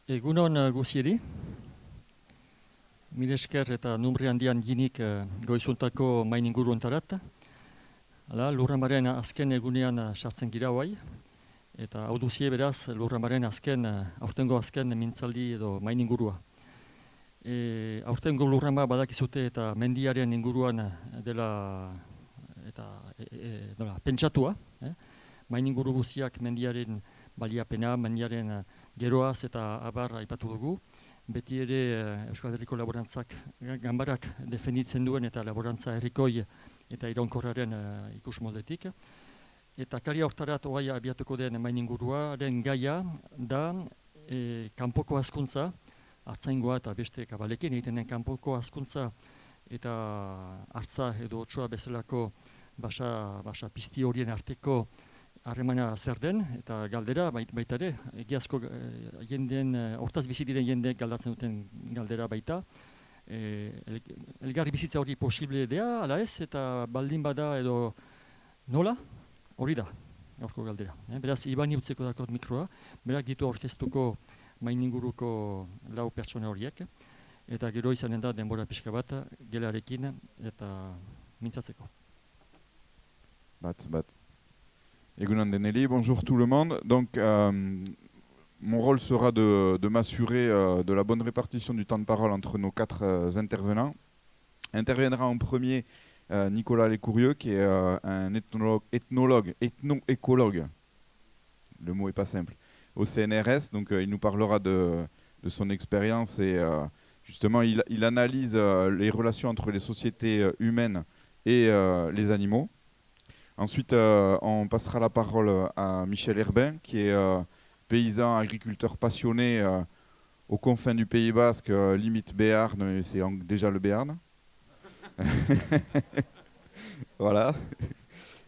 Egunon guzieri. Mil esker eta numri handian ginik goizuntako main inguruentarat. Hala, Lurramaren azken egunean sartzen gira guai. Eta hau duzie beraz Lurramaren aurtengo azken mintzaldi edo main ingurua. Aurtengo Lurrama badakizute eta mendiaren inguruan dela pentsatua. Main inguru guziak mendiaren baliapena, mendiaren geroaz eta abar aipatu dugu. Beti ere Euskal Herriko laborantzak ganbarak defenditzen duen eta laborantza herrikoi eta iraunkorraren ikusmoldetik. Eta kari hortarat ogai abiatuko den main inguruaren gaia da kanpoko hazkuntza, hartzaingoa eta beste kabalekin egiten den kanpoko hazkuntza eta hartza edo otsoa bezalako basa pizti horien arteko harremana zer den, eta galdera baita ere, egiazko jendeen, hortaz bizi diren jendeek galdatzen duten galdera baita. Elgarri bizitza hori posible dea, ala ez, eta baldin bada edo nola, hori da, gaurko galdera. Beraz, Ibani utzeko dakot mikroa, berak ditu orkestuko main inguruko lau pertsona horiek, eta gero izanen da denbora pixka bat, gelarekin eta mintzatzeko. Bat. Egunon deneli, bonjour tout le monde. Donc, mon rôle sera de m'assurer de la bonne répartition du temps de parole entre nos quatre intervenants. Interviendra en premier Nicolas Lécourieux, qui est un ethno-écologue, le mot n'est pas simple, au CNRS. Donc, il nous parlera de son expérience et justement, il analyse les relations entre les sociétés humaines et les animaux. Ensuite, on passera la parole à Michel Herbin, qui est paysan, agriculteur passionné aux confins du Pays Basque, limite Béarn, c'est déjà le Béarn. Voilà.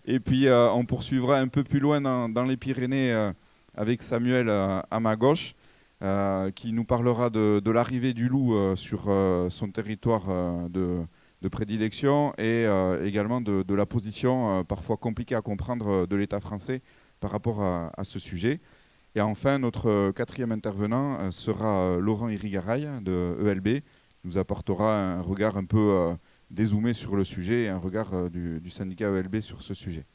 Et puis, on poursuivra un peu plus loin dans les Pyrénées avec Samuel à ma gauche, qui nous parlera de l'arrivée du loup sur son territoire de prédilection et également de la position parfois compliquée à comprendre de l'État français par rapport à ce sujet. Et enfin, notre quatrième intervenant sera Laurent Irigaray de ELB, qui nous apportera un regard un peu dézoomé sur le sujet et un regard du syndicat ELB sur ce sujet.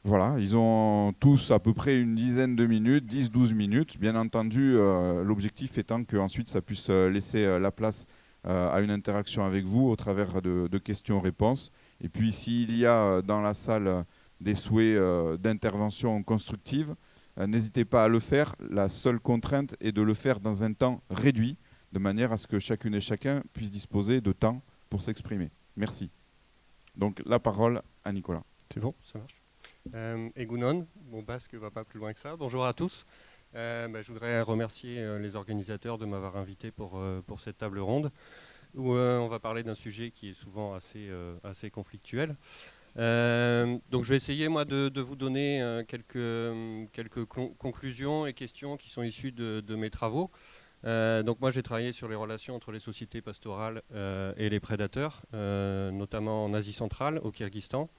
Voilà, ils ont tous à peu près une dizaine de minutes, 10-12 minutes. Bien entendu, l'objectif étant qu'ensuite ça puisse laisser la place à une interaction avec vous au travers de questions-réponses. Et puis s'il y a dans la salle des souhaits d'intervention constructive, n'hésitez pas à le faire. La seule contrainte est de le faire dans un temps réduit, de manière à ce que chacune et chacun puisse disposer de temps pour s'exprimer. Merci. Donc la parole à Nicolas. C'est bon, ça marche. Egunon, mon basque ne va pas plus loin que ça. Bonjour à tous. Je voudrais remercier les organisateurs de m'avoir invité pour cette table ronde où on va parler d'un sujet qui est souvent assez conflictuel. Donc je vais essayer moi de vous donner quelques conclusions et questions qui sont issues de mes travaux. Donc moi j'ai travaillé sur les relations entre les sociétés pastorales et les prédateurs, notamment en Asie centrale, au Kyrgyzstan,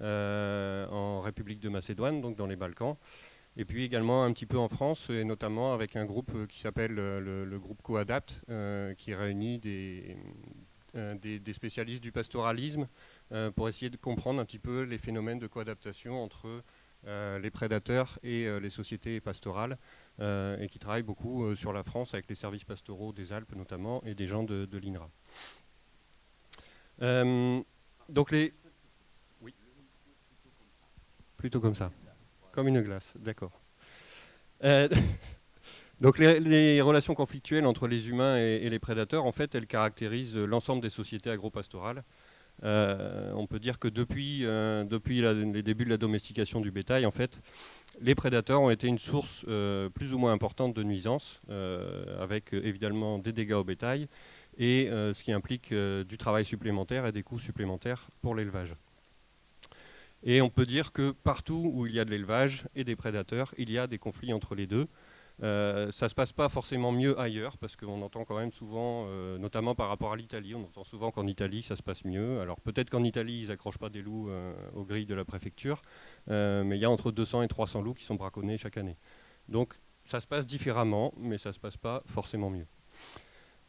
en République de Macédoine, donc dans les Balkans. Et puis également un petit peu en France, et notamment avec un groupe qui s'appelle le groupe Coadapt, qui réunit des spécialistes du pastoralisme pour essayer de comprendre un petit peu les phénomènes de coadaptation entre les prédateurs et les sociétés pastorales, et qui travaillent beaucoup sur la France avec les services pastoraux des Alpes notamment, et des gens de l'INRA. Donc les... Oui. Plutôt comme ça. Comme une glace, d'accord. Donc les relations conflictuelles entre les humains et les prédateurs, en fait, elles caractérisent l'ensemble des sociétés agropastorales. On peut dire que depuis les débuts de la domestication du bétail, en fait, les prédateurs ont été une source plus ou moins importante de nuisances, avec évidemment des dégâts au bétail, et ce qui implique du travail supplémentaire et des coûts supplémentaires pour l'élevage. Et on peut dire que partout où il y a de l'élevage et des prédateurs, il y a des conflits entre les deux. Ça ne se passe pas forcément mieux ailleurs, parce qu'on entend quand même souvent, notamment par rapport à l'Italie, on entend souvent qu'en Italie ça se passe mieux. Alors peut-être qu'en Italie ils n'accrochent pas des loups aux grilles de la préfecture, mais il y a entre 200 et 300 loups qui sont braconnés chaque année. Donc Ça se passe différemment, mais ça ne se passe pas forcément mieux.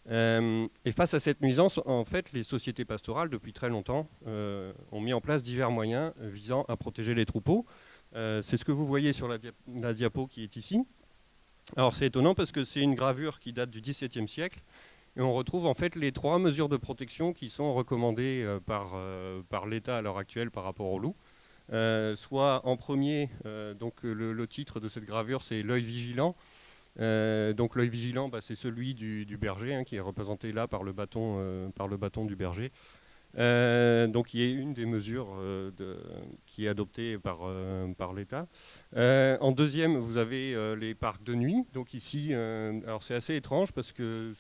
Et face à cette nuisance, en fait, les sociétés pastorales, depuis très longtemps, ont mis en place divers moyens visant à protéger les troupeaux. C'est ce que vous voyez sur la diapo qui est ici. Alors c'est étonnant parce que c'est une gravure qui date du XVIIe siècle, et on retrouve en fait les 3 mesures de protection qui sont recommandées par l'État à l'heure actuelle par rapport au loup. Soit en premier, donc le titre de cette gravure, c'est l'œil vigilant. Donc l'œil vigilant, c'est celui du berger, hein, qui est représenté là par le bâton du berger. Donc il y a une des mesures qui est adoptée par l'État. En deuxième, vous avez les parcs de nuit. Donc ici, alors c'est assez étrange parce que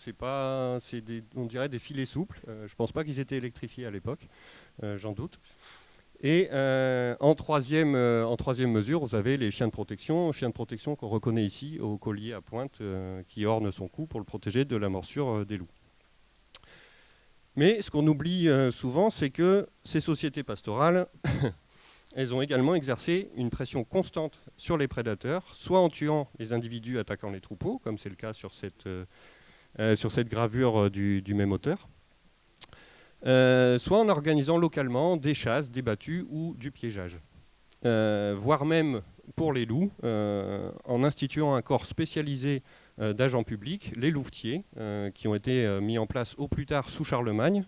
on dirait des filets souples. Je ne pense pas qu'ils étaient électrifiés à l'époque, j'en doute. Et en troisième mesure, vous avez les chiens de protection qu'on reconnaît ici au collier à pointe qui orne son cou pour le protéger de la morsure des loups. Mais ce qu'on oublie souvent, c'est que ces sociétés pastorales, elles ont également exercé une pression constante sur les prédateurs, soit en tuant les individus attaquant les troupeaux, comme c'est le cas sur cette gravure du même auteur, soit en organisant localement des chasses, des battues ou du piégeage. Voire même pour les loups, en instituant un corps spécialisé d'agents publics, les louvetiers, qui ont été mis en place au plus tard sous Charlemagne,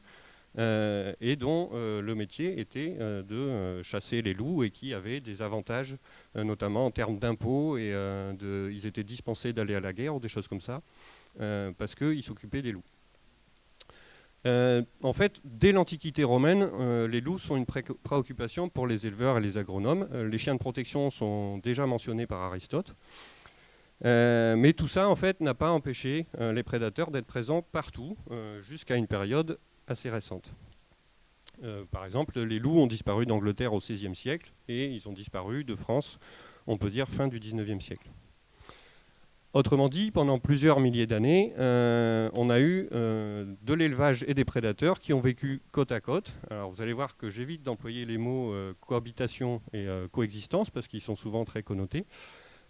et dont le métier était de chasser les loups et qui avaient des avantages, notamment en termes d'impôts, et ils étaient dispensés d'aller à la guerre ou des choses comme ça, parce qu'ils s'occupaient des loups. En fait, dès l'Antiquité romaine, les loups sont une préoccupation pour les éleveurs et les agronomes. Les chiens de protection sont déjà mentionnés par Aristote. Mais tout ça, en fait, n'a pas empêché les prédateurs d'être présents partout, jusqu'à une période assez récente. Par exemple, les loups ont disparu d'Angleterre au XVIe siècle et ils ont disparu de France, on peut dire, fin du XIXe siècle. Autrement dit, pendant plusieurs milliers d'années, on a eu de l'élevage et des prédateurs qui ont vécu côte à côte. Alors vous allez voir que j'évite d'employer les mots cohabitation et coexistence parce qu'ils sont souvent très connotés.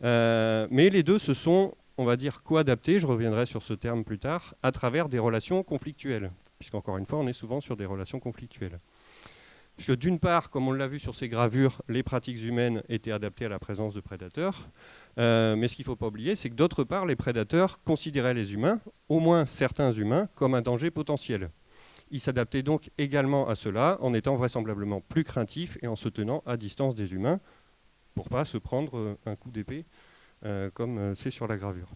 Mais les deux se sont, on va dire, co-adaptés, je reviendrai sur ce terme plus tard, à travers des relations conflictuelles. Puisqu'encore une fois, on est souvent sur des relations conflictuelles. Puisque d'une part, comme on l'a vu sur ces gravures, les pratiques humaines étaient adaptées à la présence de prédateurs. Mais ce qu'il ne faut pas oublier, c'est que d'autre part, les prédateurs considéraient les humains, au moins certains humains, comme un danger potentiel. Ils s'adaptaient donc également à cela, en étant vraisemblablement plus craintifs et en se tenant à distance des humains, pour ne pas se prendre un coup d'épée, comme c'est sur la gravure.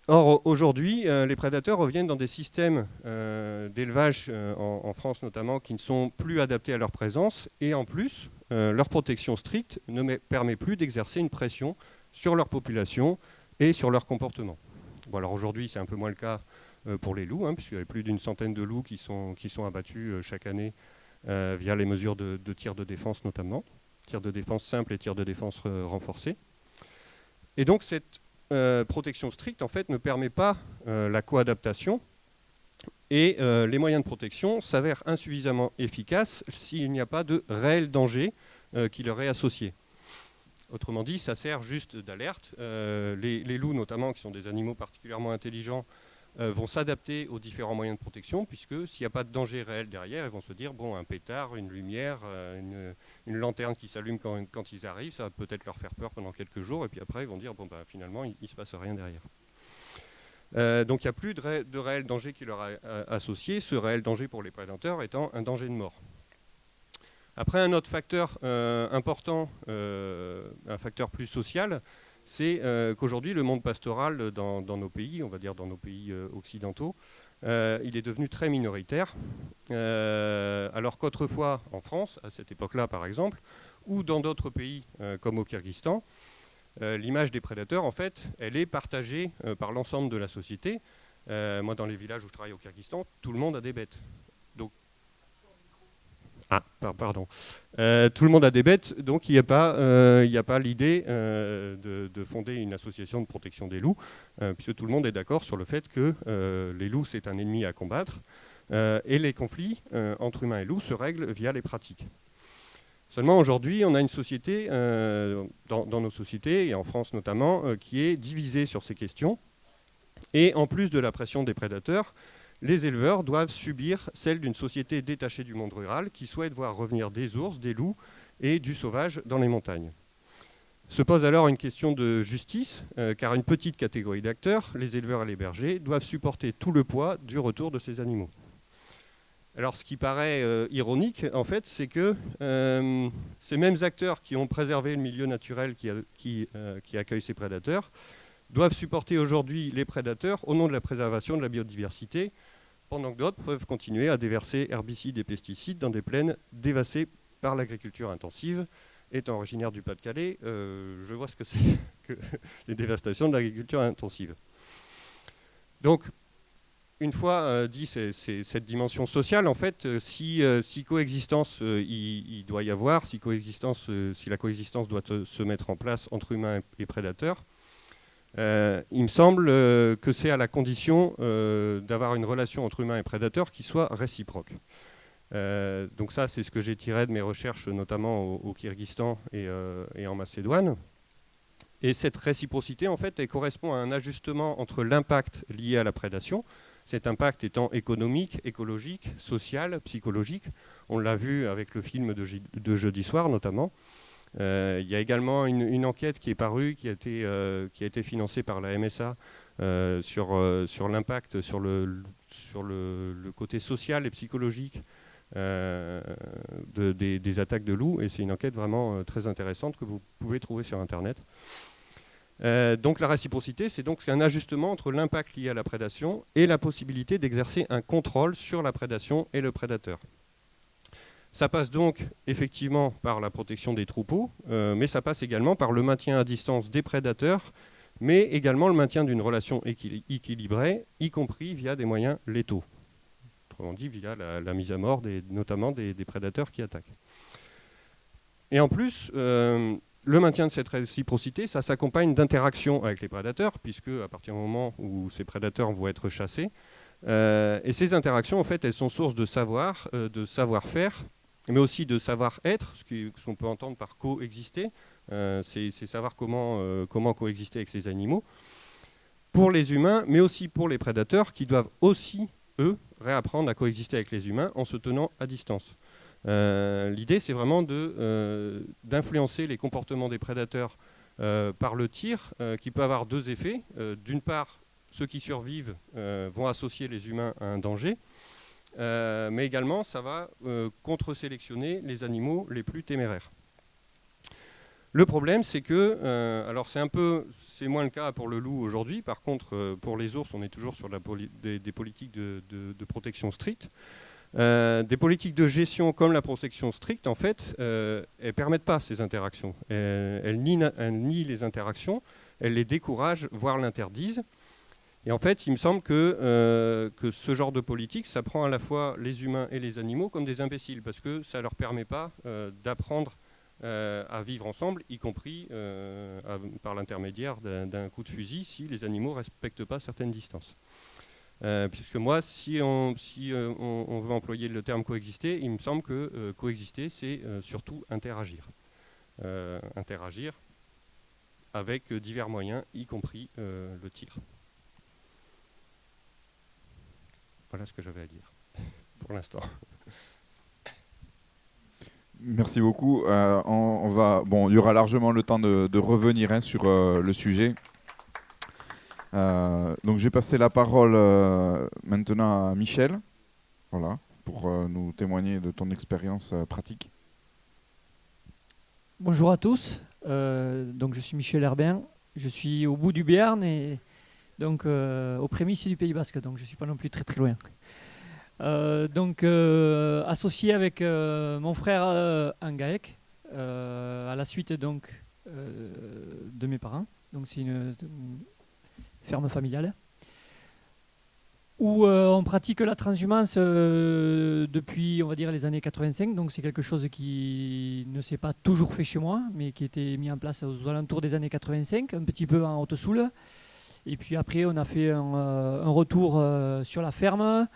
Or, aujourd'hui, les prédateurs reviennent dans des systèmes d'élevage, en France notamment, qui ne sont plus adaptés à leur présence, et en plus, leur protection stricte ne permet plus d'exercer une pression sur leur population et sur leur comportement. Bon, alors aujourd'hui, c'est un peu moins le cas pour les loups, hein, puisqu'il y a plus d'une centaine de loups qui sont abattus chaque année via les mesures de tir de défense notamment, tir de défense simple et tir de défense renforcé. Et donc cette protection stricte en fait ne permet pas la coadaptation et les moyens de protection s'avèrent insuffisamment efficaces s'il n'y a pas de réel danger qui leur est associé. Autrement dit, ça sert juste d'alerte. Les loups notamment, qui sont des animaux particulièrement intelligents, vont s'adapter aux différents moyens de protection, puisque s'il n'y a pas de danger réel derrière, ils vont se dire, bon, un pétard, une lumière, une lanterne qui s'allume quand ils arrivent, ça va peut-être leur faire peur pendant quelques jours, et puis après ils vont dire, bon, finalement, il ne se passe rien derrière. Donc il n'y a plus de réel danger qui leur est associé, ce réel danger pour les prédateurs étant un danger de mort. Après, un autre facteur important, un facteur plus social, c'est qu'aujourd'hui, le monde pastoral dans nos pays, on va dire dans nos pays occidentaux, il est devenu très minoritaire. Alors qu'autrefois, en France, à cette époque-là par exemple, ou dans d'autres pays comme au Kyrgyzstan, l'image des prédateurs, en fait, elle est partagée par l'ensemble de la société. Moi, dans les villages où je travaille au Kyrgyzstan, tout le monde a des bêtes. Donc, pardon. Tout le monde a des bêtes, donc il n'y a pas l'idée de fonder une association de protection des loups, puisque tout le monde est d'accord sur le fait que les loups, c'est un ennemi à combattre, et les conflits entre humains et loups se règlent via les pratiques. Seulement aujourd'hui, on a une société, dans nos sociétés, et en France notamment, qui est divisée sur ces questions. Et en plus de la pression des prédateurs, les éleveurs doivent subir celle d'une société détachée du monde rural qui souhaite voir revenir des ours, des loups et du sauvage dans les montagnes. Se pose alors une question de justice, car une petite catégorie d'acteurs, les éleveurs et les bergers, doivent supporter tout le poids du retour de ces animaux. Alors ce qui paraît ironique, en fait, c'est que ces mêmes acteurs qui ont préservé le milieu naturel qui accueille ces prédateurs doivent supporter aujourd'hui les prédateurs au nom de la préservation de la biodiversité, pendant que d'autres peuvent continuer à déverser herbicides et pesticides dans des plaines dévastées par l'agriculture intensive. Étant originaire du Pas-de-Calais, je vois ce que c'est que les dévastations de l'agriculture intensive. Donc, une fois dit cette dimension sociale, en fait, si coexistence il doit y avoir, si la coexistence doit se mettre en place entre humains et prédateurs, il me semble que c'est à la condition d'avoir une relation entre humains et prédateurs qui soit réciproque. Donc ça, c'est ce que j'ai tiré de mes recherches, notamment au Kyrgyzstan et en Macédoine. Et cette réciprocité, en fait, elle correspond à un ajustement entre l'impact lié à la prédation, cet impact étant économique, écologique, social, psychologique. On l'a vu avec le film de jeudi soir, notamment. Il y a également une enquête qui est parue, qui a été financée par la MSA sur l'impact, sur le côté social et psychologique des attaques de loups, et c'est une enquête vraiment très intéressante que vous pouvez trouver sur Internet. Donc la réciprocité, c'est donc un ajustement entre l'impact lié à la prédation et la possibilité d'exercer un contrôle sur la prédation et le prédateur. Ça passe donc effectivement par la protection des troupeaux, mais ça passe également par le maintien à distance des prédateurs, mais également le maintien d'une relation équilibrée, y compris via des moyens létaux. Autrement dit, via la mise à mort notamment des prédateurs qui attaquent. Et en plus, le maintien de cette réciprocité, ça s'accompagne d'interactions avec les prédateurs, puisque à partir du moment où ces prédateurs vont être chassés, et ces interactions, en fait, elles sont source de savoir, de savoir-faire, mais aussi de savoir-être, ce qu'on peut entendre par coexister, c'est savoir comment coexister avec ces animaux, pour les humains, mais aussi pour les prédateurs, qui doivent aussi, eux, réapprendre à coexister avec les humains en se tenant à distance. L'idée, c'est vraiment d'influencer les comportements des prédateurs par le tir, qui peut avoir deux effets. D'une part, ceux qui survivent vont associer les humains à un danger, mais également, ça va contre-sélectionner les animaux les plus téméraires. Le problème, c'est que, alors c'est moins le cas pour le loup aujourd'hui. Par contre, pour les ours, on est toujours sur des politiques de protection stricte. Des politiques de gestion comme la protection stricte, en fait, elles ne permettent pas ces interactions. Elles nient les interactions, elles les découragent, voire l'interdisent. Et en fait, il me semble que ce genre de politique, ça prend à la fois les humains et les animaux comme des imbéciles, parce que ça ne leur permet pas d'apprendre à vivre ensemble, y compris par l'intermédiaire d'un coup de fusil, si les animaux ne respectent pas certaines distances. Puisque moi, si on veut employer le terme coexister, il me semble que coexister, c'est surtout interagir. Interagir avec divers moyens, y compris le tir. Voilà ce que j'avais à dire pour l'instant. Merci beaucoup. Il y aura largement le temps de revenir sur le sujet. Donc je vais passer la parole maintenant à Michel, voilà, pour nous témoigner de ton expérience pratique. Bonjour à tous, donc je suis Michel Herbin, je suis au bout du Béarn et donc aux prémices du Pays Basque, donc je ne suis pas non plus très très loin. Associé avec mon frère Angaek, à la suite donc de mes parents, donc c'est une ferme familiale, où on pratique la transhumance depuis, on va dire, les années 85. Donc c'est quelque chose qui ne s'est pas toujours fait chez moi, mais qui a été mis en place aux alentours des années 85, un petit peu en Haute-Soule. Et puis après, on a fait un retour sur la ferme,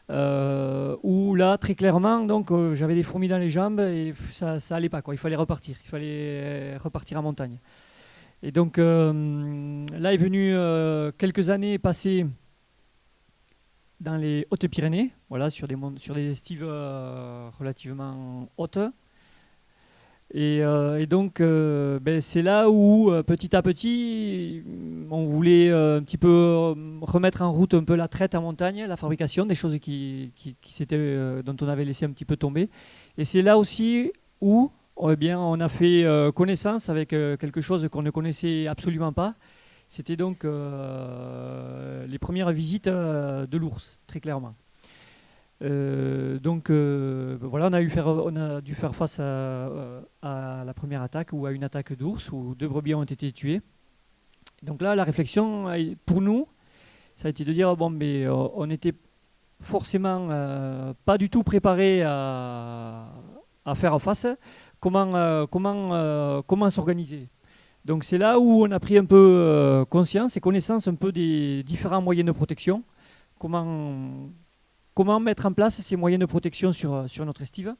où là, très clairement, donc, j'avais des fourmis dans les jambes et ça allait pas, quoi. Il fallait repartir en montagne. Et donc là est venu quelques années passées dans les Hautes-Pyrénées, voilà, sur des estives relativement hautes. Et donc, c'est là où, petit à petit, on voulait un petit peu remettre en route un peu la traite en montagne, la fabrication, des choses dont on avait laissé un petit peu tomber. Et c'est là aussi où on a fait connaissance avec quelque chose qu'on ne connaissait absolument pas. C'était donc les premières visites de l'ours, très clairement. Voilà, on a dû faire face à la première attaque ou à une attaque d'ours où 2 brebis ont été tuées. Donc là, la réflexion pour nous, ça a été de dire on n'était forcément pas du tout préparé à faire face. Comment s'organiser? Donc c'est là où on a pris un peu conscience et connaissance un peu des différents moyens de protection. Comment mettre en place ces moyens de protection sur notre estive.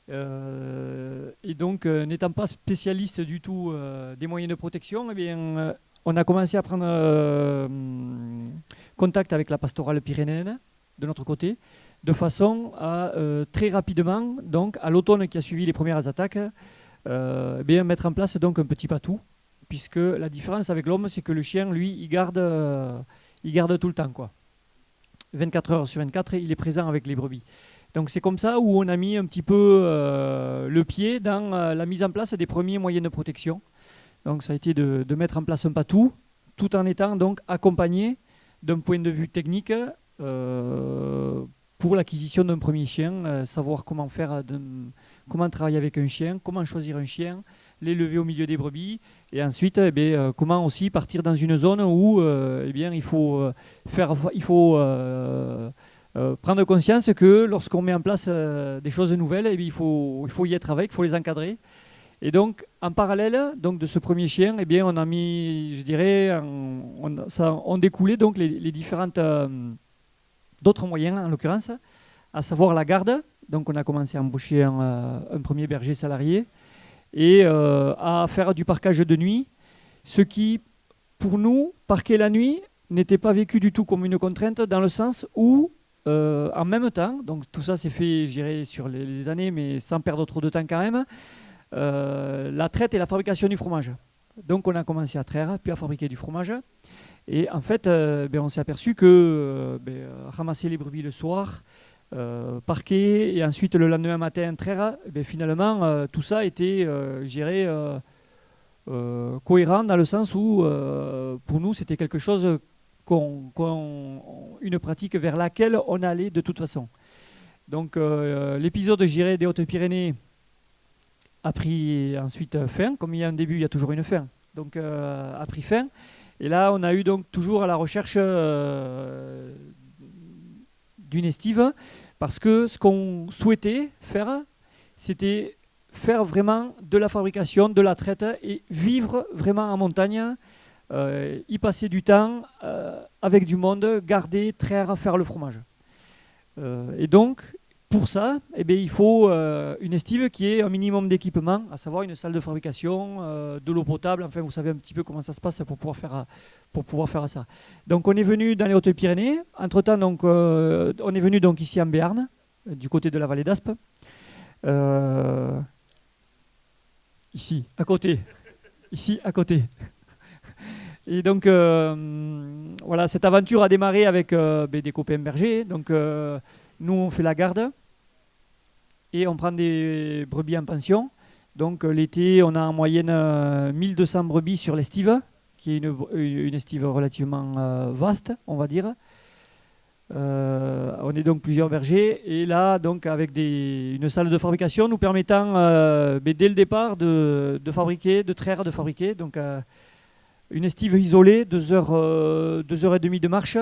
Et donc, n'étant pas spécialiste du tout des moyens de protection, on a commencé à prendre contact avec la pastorale pyrénéenne de notre côté, de façon à très rapidement, donc à l'automne qui a suivi les premières attaques, mettre en place donc un petit patou, puisque la différence avec l'homme, c'est que le chien, lui, il garde tout le temps, quoi. 24 heures sur 24, il est présent avec les brebis. Donc c'est comme ça où on a mis un petit peu le pied dans la mise en place des premiers moyens de protection. Donc ça a été de mettre en place un patou, tout en étant donc accompagné d'un point de vue technique pour l'acquisition d'un premier chien, savoir comment faire, comment travailler avec un chien, comment choisir un chien, l'élever au milieu des brebis, et ensuite comment aussi partir dans une zone où il faut prendre conscience que lorsqu'on met en place des choses nouvelles, il faut y être avec, il faut les encadrer. Et donc en parallèle donc, de ce premier chien, on a mis, je dirais, on découlait donc les différentes d'autres moyens en l'occurrence, à savoir la garde. Donc on a commencé à embaucher un premier berger salarié et à faire du parquage de nuit, ce qui, pour nous, parquer la nuit n'était pas vécu du tout comme une contrainte, dans le sens où, en même temps, donc tout ça s'est fait, je dirais, sur les années, mais sans perdre trop de temps quand même, la traite et la fabrication du fromage. Donc on a commencé à traire, puis à fabriquer du fromage. Et en fait, on s'est aperçu que ramasser les brebis le soir, parquer et ensuite le lendemain matin traire, finalement tout ça était, je dirais, cohérent, dans le sens où pour nous c'était quelque chose, une pratique vers laquelle on allait de toute façon. Donc l'épisode, je dirais, des Hautes-Pyrénées a pris ensuite fin. Comme il y a un début, il y a toujours une fin. Donc a pris fin. Et là, on a eu donc toujours à la recherche d'une estive, parce que ce qu'on souhaitait faire, c'était faire vraiment de la fabrication, de la traite, et vivre vraiment en montagne, y passer du temps avec du monde, garder, traire, faire le fromage. Et donc, pour ça, il faut une estive qui ait un minimum d'équipement, à savoir une salle de fabrication, de l'eau potable. Enfin, vous savez un petit peu comment ça se passe pour pouvoir faire ça. Donc, on est venu dans les Hautes-Pyrénées. Entre-temps, donc, on est venu donc ici en Béarn, du côté de la vallée d'Aspe. Ici, à côté. Ici, à côté. Et donc, voilà, cette aventure a démarré avec des copains bergers. Donc, nous, on fait la garde et on prend des brebis en pension. Donc l'été, on a en moyenne 1200 brebis sur l'estive, qui est une estive relativement vaste, on va dire. On est donc plusieurs bergers. Et là, donc, avec une salle de fabrication nous permettant, dès le départ, de fabriquer, de traire, de fabriquer. Donc une estive isolée, 2 heures et demie de marche.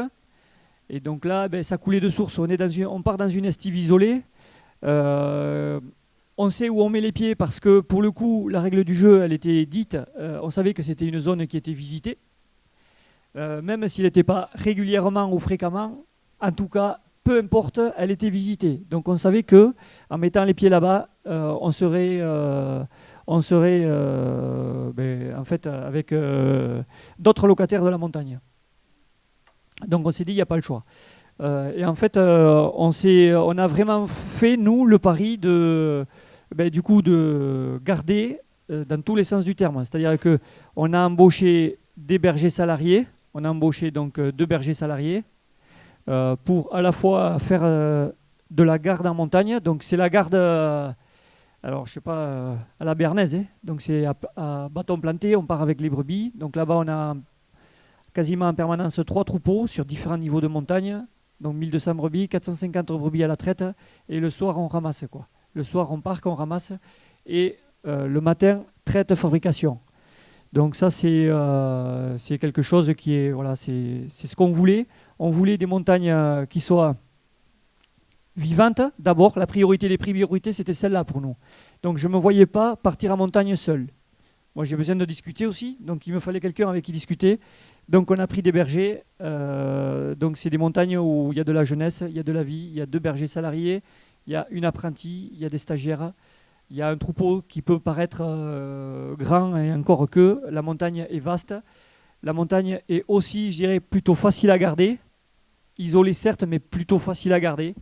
Et donc là, ça coulait de source. On part dans une estive isolée. On sait où on met les pieds parce que, pour le coup, la règle du jeu, elle était dite. On savait que c'était une zone qui était visitée. Même s'il n'était pas régulièrement ou fréquemment, en tout cas, peu importe, elle était visitée. Donc on savait que en mettant les pieds là-bas, on serait en fait avec d'autres locataires de la montagne. Donc on s'est dit, il n'y a pas le choix. Et en fait, on a vraiment fait, nous, le pari du coup, de garder dans tous les sens du terme. C'est-à-dire qu'on a embauché des bergers salariés, on a embauché donc 2 bergers salariés pour à la fois faire de la garde en montagne. Donc c'est la garde, alors je sais pas, à la béarnaise, hein. Donc c'est à bâton planté, on part avec les brebis. Donc là-bas, on a quasiment en permanence 3 troupeaux sur différents niveaux de montagne. Donc 1200 brebis, 450 brebis à la traite. Et le soir, on ramasse, quoi. Le soir, on part, on ramasse. Et le matin, traite, fabrication. Donc ça, c'est quelque chose qui est... Voilà, c'est ce qu'on voulait. On voulait des montagnes qui soient vivantes. D'abord, la priorité des priorités, c'était celle-là pour nous. Donc je ne me voyais pas partir en montagne seul. Moi, j'ai besoin de discuter aussi. Donc il me fallait quelqu'un avec qui discuter. Donc on a pris des bergers, donc c'est des montagnes où il y a de la jeunesse, il y a de la vie, il y a 2 bergers salariés, il y a une apprentie, il y a des stagiaires, il y a un troupeau qui peut paraître grand et encore que la montagne est vaste. La montagne est aussi, je dirais, plutôt facile à garder, isolée certes, mais plutôt facile à garder.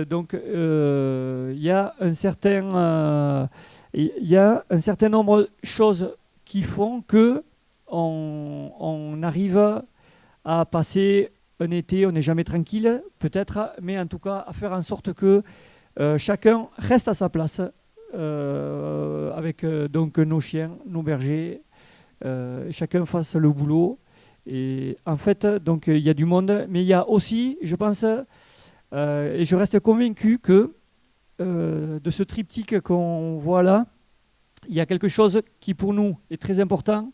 Donc il y a un certain nombre de choses qui font que on arrive à passer un été, on n'est jamais tranquille peut-être, mais en tout cas à faire en sorte que chacun reste à sa place avec donc nos chiens, nos bergers, chacun fasse le boulot. Et en fait, donc il y a du monde, mais il y a aussi, je pense, et je reste convaincu que de ce triptyque qu'on voit là, il y a quelque chose qui pour nous est très important.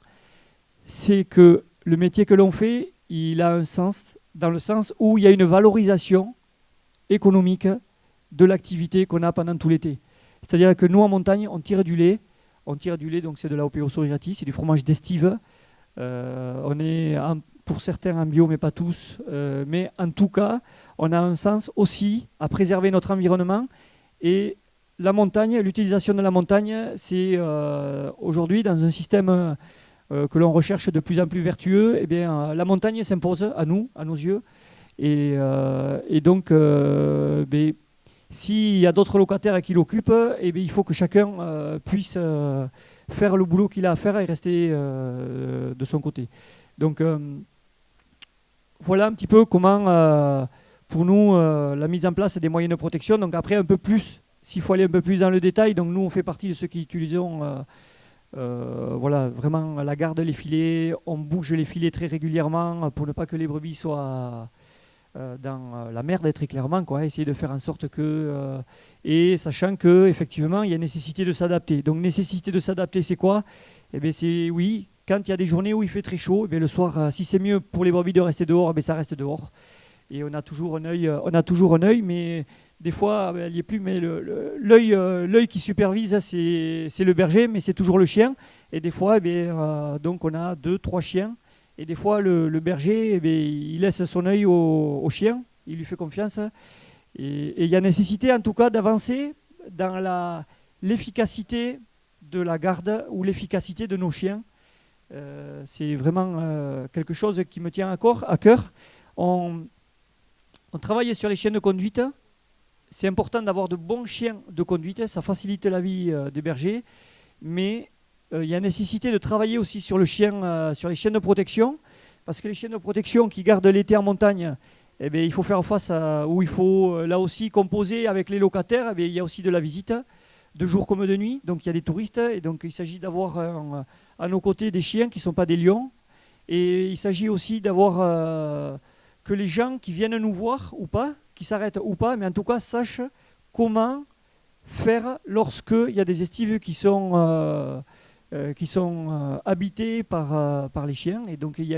C'est que le métier que l'on fait, il a un sens, dans le sens où il y a une valorisation économique de l'activité qu'on a pendant tout l'été. C'est-à-dire que nous, en montagne, on tire du lait. On tire du lait, donc c'est de la OPO Sorigati, c'est du fromage d'estive. On est, pour certains, en bio, mais pas tous. Mais en tout cas, on a un sens aussi à préserver notre environnement. Et la montagne, l'utilisation de la montagne, c'est aujourd'hui, dans un système... que l'on recherche de plus en plus vertueux, eh bien, la montagne s'impose à nous, à nos yeux. Et donc, s'il y a d'autres locataires qui l'occupent, eh bien, il faut que chacun puisse faire le boulot qu'il a à faire et rester de son côté. Donc, voilà un petit peu comment, pour nous, la mise en place des moyens de protection. Donc après, un peu plus, s'il faut aller un peu plus dans le détail, donc nous, on fait partie de ceux qui utilisons... voilà, vraiment la garde les filets, on bouge les filets très régulièrement pour ne pas que les brebis soient dans la merde, très clairement, quoi. Essayer de faire en sorte que et sachant que effectivement il y a nécessité de s'adapter. Donc nécessité de s'adapter, c'est quoi? Eh bien c'est oui, quand il y a des journées où il fait très chaud, eh bien, le soir, si c'est mieux pour les brebis de rester dehors, eh bien, ça reste dehors. Et on a toujours un œil, mais des fois, elle n'y est plus, mais l'œil qui supervise, c'est le berger, mais c'est toujours le chien. Et des fois, donc on a 2, 3 chiens. Et des fois, le berger, il laisse son œil au chien, il lui fait confiance. Et il y a nécessité, en tout cas, d'avancer dans l'efficacité de la garde ou l'efficacité de nos chiens. C'est vraiment quelque chose qui me tient à cœur. On travaille sur les chiens de conduite. C'est important d'avoir de bons chiens de conduite, ça facilite la vie des bergers, mais il y a nécessité de travailler aussi sur les chiens de protection, parce que les chiens de protection qui gardent l'été en montagne, eh bien, il faut faire face où il faut là aussi composer avec les locataires. Eh bien, il y a aussi de la visite, de jour comme de nuit, donc il y a des touristes, et donc il s'agit d'avoir à nos côtés des chiens qui ne sont pas des lions, et il s'agit aussi d'avoir que les gens qui viennent nous voir ou pas, qui s'arrêtent ou pas, mais en tout cas sachent comment faire lorsqu'il y a des estives qui sont habitées par les chiens. Et donc il y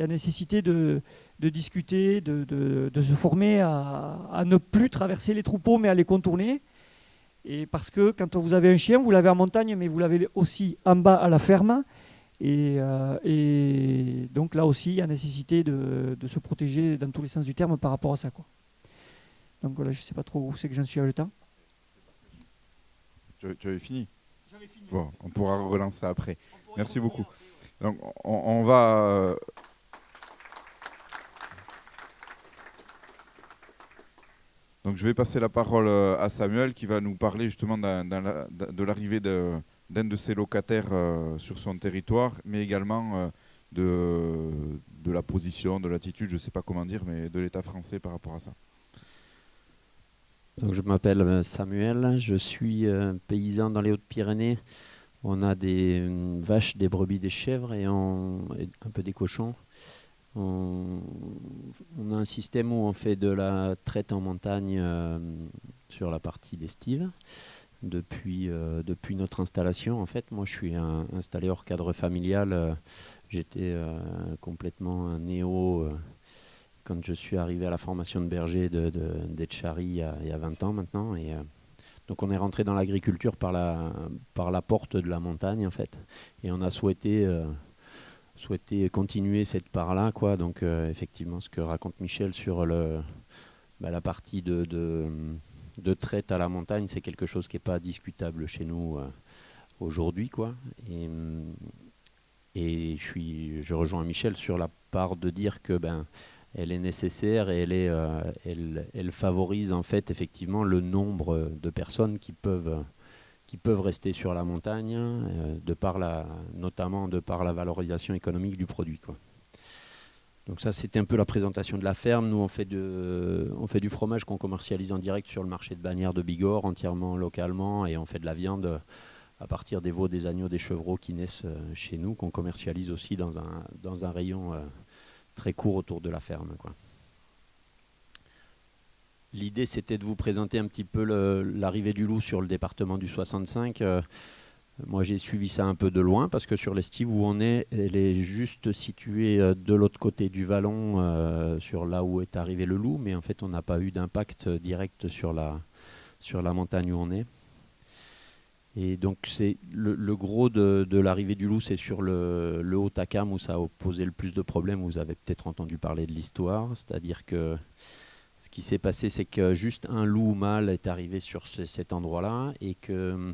a nécessité de discuter, de se former à ne plus traverser les troupeaux, mais à les contourner. Et parce que quand vous avez un chien, vous l'avez en montagne, mais vous l'avez aussi en bas à la ferme. Et donc là aussi, il y a nécessité de se protéger dans tous les sens du terme par rapport à ça, quoi. Donc voilà, je ne sais pas trop où c'est que j'en suis avec le temps. Tu avais fini? J'avais fini. Bon, on pourra relancer après. Merci beaucoup. Donc, on va... Donc je vais passer la parole à Samuel qui va nous parler justement de l'arrivée d'un de ses locataires sur son territoire, mais également de la position, de l'attitude, je ne sais pas comment dire, mais de l'État français par rapport à ça. Donc, je m'appelle Samuel, je suis paysan dans les Hautes-Pyrénées. On a des vaches, des brebis, des chèvres et un peu des cochons. On a un système où on fait de la traite en montagne sur la partie d'estive. Depuis notre installation, en fait, moi je suis installé hors cadre familial. J'étais complètement un néo quand je suis arrivé à la formation de berger d'Etchari il y a 20 ans maintenant. Donc on est rentré dans l'agriculture par la porte de la montagne en fait. Et on a souhaité continuer cette part-là, quoi. Donc effectivement, ce que raconte Michel sur la partie de traite à la montagne, c'est quelque chose qui n'est pas discutable chez nous aujourd'hui, quoi. Et je rejoins Michel sur la part de dire que elle est nécessaire et elle favorise en fait effectivement le nombre de personnes qui peuvent rester sur la montagne, notamment de par la valorisation économique du produit, quoi. Donc ça, c'était un peu la présentation de la ferme. Nous, on fait du fromage qu'on commercialise en direct sur le marché de Bagnères de Bigorre, entièrement localement, et on fait de la viande à partir des veaux, des agneaux, des chevreaux qui naissent chez nous, qu'on commercialise aussi dans un rayon très court autour de la ferme, quoi. L'idée, c'était de vous présenter un petit peu l'arrivée du loup sur le département du 65. Moi, j'ai suivi ça un peu de loin parce que sur l'estive où on est, elle est juste située de l'autre côté du vallon, sur là où est arrivé le loup. Mais en fait, on n'a pas eu d'impact direct sur la montagne où on est. Et donc, c'est le gros de l'arrivée du loup, c'est sur le Haut-Takam où ça a posé le plus de problèmes. Vous avez peut-être entendu parler de l'histoire, c'est-à-dire que ce qui s'est passé, c'est que juste un loup mâle est arrivé sur cet endroit-là et que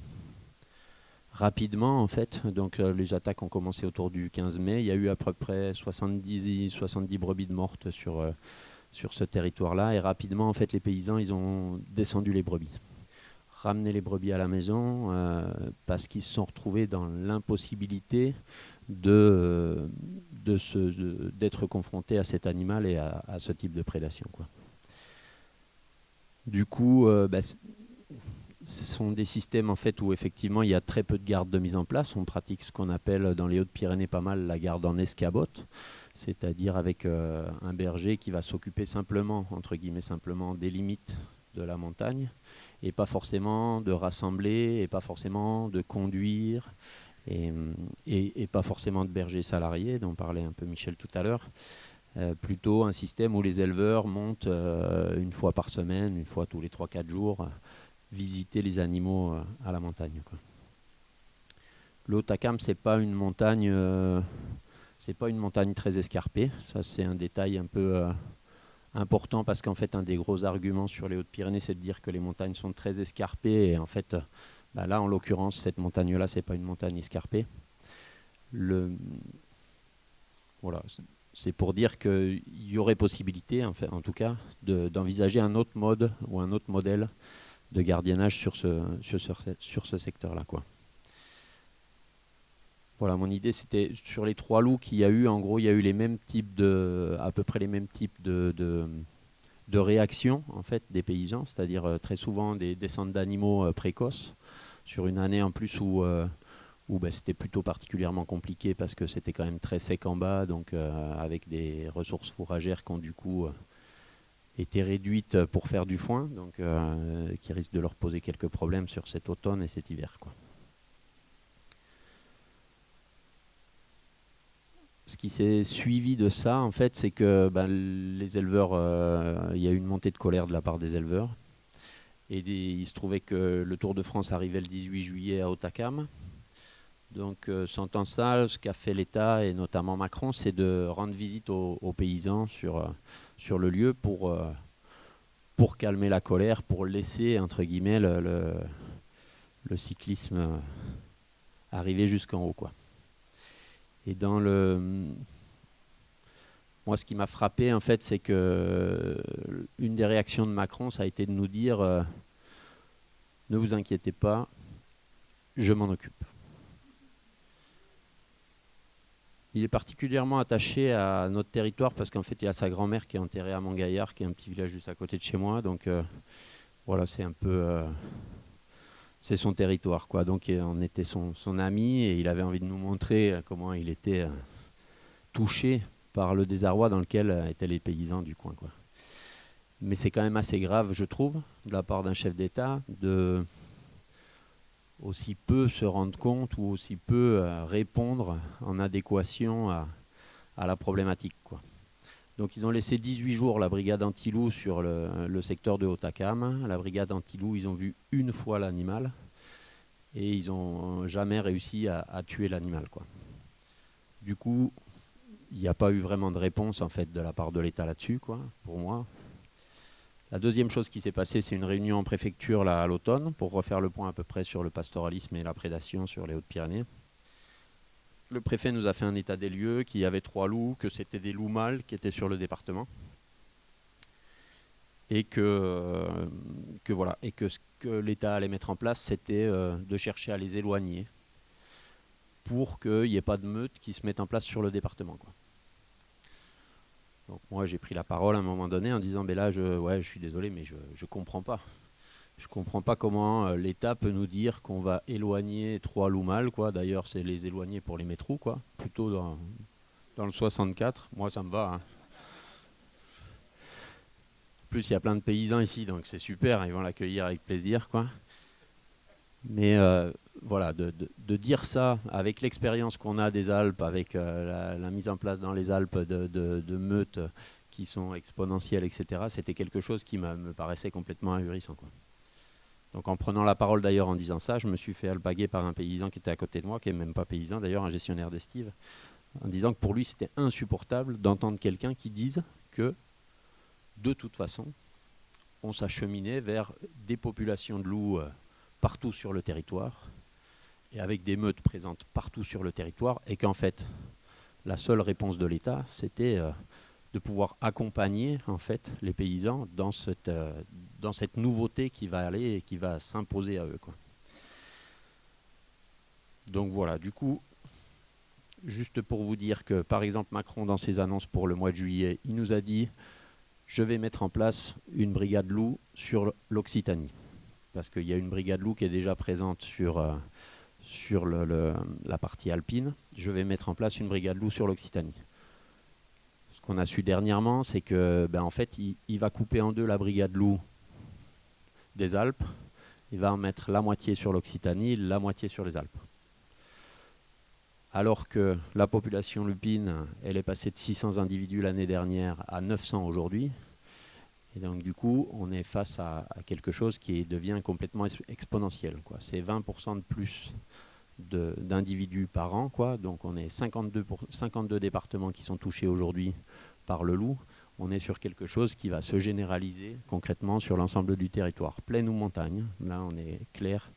rapidement, en fait, donc les attaques ont commencé autour du 15 mai. Il y a eu à peu près 70 brebis de mortes sur ce territoire-là. Et rapidement, en fait, les paysans, ils ont descendu les brebis, ramené les brebis à la maison parce qu'ils se sont retrouvés dans l'impossibilité d'être confrontés à cet animal et à ce type de prédation, quoi. Du coup, ce sont des systèmes en fait où effectivement il y a très peu de gardes de mise en place. On pratique ce qu'on appelle dans les Hautes-Pyrénées pas mal la garde en escabote, c'est-à-dire avec un berger qui va s'occuper simplement, entre guillemets simplement, des limites de la montagne et pas forcément de rassembler et pas forcément de conduire et pas forcément de berger salarié dont parlait un peu Michel tout à l'heure. Plutôt un système où les éleveurs montent une fois par semaine, une fois tous les 3-4 jours, visiter les animaux à la montagne, quoi. Le Haut-Takam, c'est pas une montagne très escarpée. Ça, c'est un détail un peu important parce qu'en fait, un des gros arguments sur les Hautes-Pyrénées, c'est de dire que les montagnes sont très escarpées. Et en fait, là, en l'occurrence, cette montagne-là, c'est pas une montagne escarpée. Voilà. C'est pour dire qu'il y aurait possibilité, en tout cas, d'envisager un autre mode ou un autre modèle de gardiennage sur ce secteur-là, quoi. Voilà, mon idée, c'était sur les 3 loups qu'il y a eu. En gros, il y a eu à peu près les mêmes types de réactions en fait, des paysans, c'est-à-dire très souvent des descentes d'animaux précoces, sur une année en plus où c'était plutôt particulièrement compliqué parce que c'était quand même très sec en bas, donc avec des ressources fourragères qui ont du coup été réduites pour faire du foin, donc qui risquent de leur poser quelques problèmes sur cet automne et cet hiver, quoi. Ce qui s'est suivi de ça, en fait, c'est que les éleveurs, il y a eu une montée de colère de la part des éleveurs. Et il se trouvait que le Tour de France arrivait le 18 juillet à Haut-Takam. Donc, sentant ça, ce qu'a fait l'État, et notamment Macron, c'est de rendre visite aux paysans sur le lieu pour pour calmer la colère, pour laisser, entre guillemets, le cyclisme arriver jusqu'en haut, quoi. Et moi, ce qui m'a frappé, en fait, c'est que une des réactions de Macron, ça a été de nous dire ne vous inquiétez pas, je m'en occupe. Il est particulièrement attaché à notre territoire parce qu'en fait, il a sa grand-mère qui est enterrée à Montgaillard, qui est un petit village juste à côté de chez moi. Donc, voilà, c'est un peu... c'est son territoire, quoi. Donc, on était son ami et il avait envie de nous montrer comment il était touché par le désarroi dans lequel étaient les paysans du coin, quoi. Mais c'est quand même assez grave, je trouve, de la part d'un chef d'État, de aussi peu se rendre compte ou aussi peu répondre en adéquation à la problématique, quoi. Donc ils ont laissé 18 jours la brigade anti-loup sur le secteur de Hautacam. La brigade anti-loup, ils ont vu une fois l'animal et ils n'ont jamais réussi à tuer l'animal, quoi. Du coup, il n'y a pas eu vraiment de réponse en fait de la part de l'État là-dessus, quoi, pour moi. La deuxième chose qui s'est passée, c'est une réunion en préfecture là, à l'automne pour refaire le point à peu près sur le pastoralisme et la prédation sur les Hautes-Pyrénées. Le préfet nous a fait un état des lieux, qu'il y avait 3 loups, que c'était des loups mâles qui étaient sur le département. Et voilà, et que ce que l'État allait mettre en place, c'était de chercher à les éloigner pour qu'il n'y ait pas de meute qui se mette en place sur le département, quoi. Donc moi j'ai pris la parole à un moment donné en disant là je suis désolé mais je comprends pas. Je comprends pas comment l'État peut nous dire qu'on va éloigner 3 loups mâles, quoi. D'ailleurs c'est les éloigner pour les mettre où, quoi. Plutôt dans le 64, moi ça me va, hein. En plus il y a plein de paysans ici donc c'est super, ils vont l'accueillir avec plaisir, quoi. Mais voilà, de dire ça avec l'expérience qu'on a des Alpes, avec la mise en place dans les Alpes de meutes qui sont exponentielles, etc., c'était quelque chose qui me paraissait complètement ahurissant, quoi. Donc en prenant la parole d'ailleurs en disant ça, je me suis fait alpaguer par un paysan qui était à côté de moi, qui n'est même pas paysan d'ailleurs, un gestionnaire d'estive, en disant que pour lui c'était insupportable d'entendre quelqu'un qui dise que de toute façon, on s'acheminait vers des populations de loups partout sur le territoire, et avec des meutes présentes partout sur le territoire, et qu'en fait, la seule réponse de l'État, c'était de pouvoir accompagner en fait les paysans dans cette nouveauté qui va aller et qui va s'imposer à eux, quoi. Donc voilà, du coup, juste pour vous dire que par exemple Macron dans ses annonces pour le mois de juillet, il nous a dit « Je vais mettre en place une brigade loup sur l'Occitanie ». Parce qu'il y a une brigade loup qui est déjà présente sur la partie alpine. Je vais mettre en place une brigade loup sur l'Occitanie. Ce qu'on a su dernièrement, c'est que en fait, il va couper en deux la brigade loup des Alpes. Il va en mettre la moitié sur l'Occitanie, la moitié sur les Alpes. Alors que la population lupine, elle est passée de 600 individus l'année dernière à 900 aujourd'hui. Et donc du coup, on est face à quelque chose qui devient complètement exponentiel, quoi. C'est 20% de plus d'individus par an, quoi. Donc on est 52 départements qui sont touchés aujourd'hui par le loup. On est sur quelque chose qui va se généraliser concrètement sur l'ensemble du territoire, plaine ou montagne. Là, on est clair.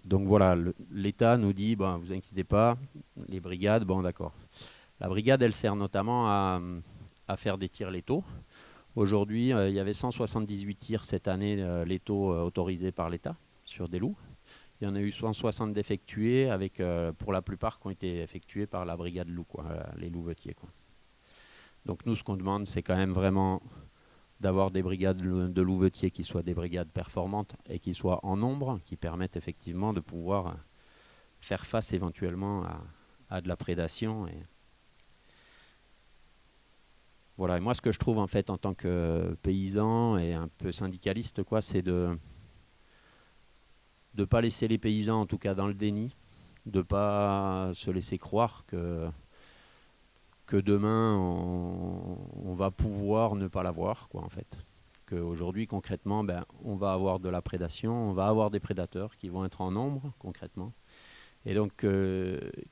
Donc voilà, l'État nous dit, vous inquiétez pas, les brigades, d'accord. La brigade, elle sert notamment à faire des tirs létaux. Aujourd'hui, il y avait 178 tirs cette année létaux autorisés par l'État sur des loups. Il y en a eu 160 d'effectués, avec pour la plupart qui ont été effectués par la brigade loup, quoi, les louvetiers, quoi. Donc nous, ce qu'on demande, c'est quand même vraiment d'avoir des brigades de louvetiers qui soient des brigades performantes et qui soient en nombre, qui permettent effectivement de pouvoir faire face éventuellement à de la prédation. Et voilà. Et moi, ce que je trouve en fait en tant que paysan et un peu syndicaliste, quoi, c'est de ne pas laisser les paysans, en tout cas dans le déni, de ne pas se laisser croire que demain on va pouvoir ne pas l'avoir, quoi, en fait. Qu'aujourd'hui, concrètement, on va avoir de la prédation, on va avoir des prédateurs qui vont être en nombre, concrètement. Et donc,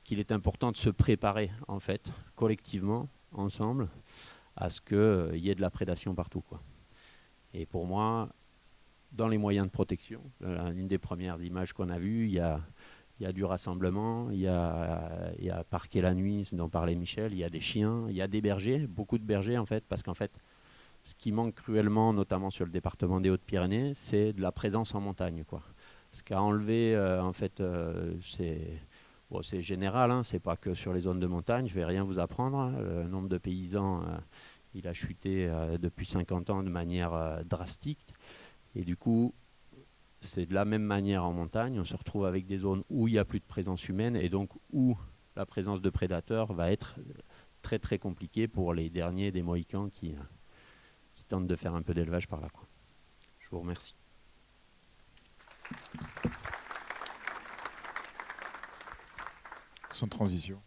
qu'il est important de se préparer, en fait, collectivement, ensemble, à ce qu'il y ait de la prédation partout, quoi. Et pour moi, dans les moyens de protection, une des premières images qu'on a vues, il y a du rassemblement, il y a parquer la nuit, dont parlait Michel, il y a des chiens, il y a des bergers, beaucoup de bergers en fait, parce qu'en fait, ce qui manque cruellement, notamment sur le département des Hautes-Pyrénées, c'est de la présence en montagne, quoi. Ce qu'a enlevé, en fait, c'est général, hein, c'est pas que sur les zones de montagne, je vais rien vous apprendre, hein. Le nombre de paysans, il a chuté depuis 50 ans de manière drastique. Et du coup, c'est de la même manière en montagne. On se retrouve avec des zones où il n'y a plus de présence humaine et donc où la présence de prédateurs va être très très compliquée pour les derniers des Mohicans qui tentent de faire un peu d'élevage par là, quoi. Je vous remercie. Sans transition.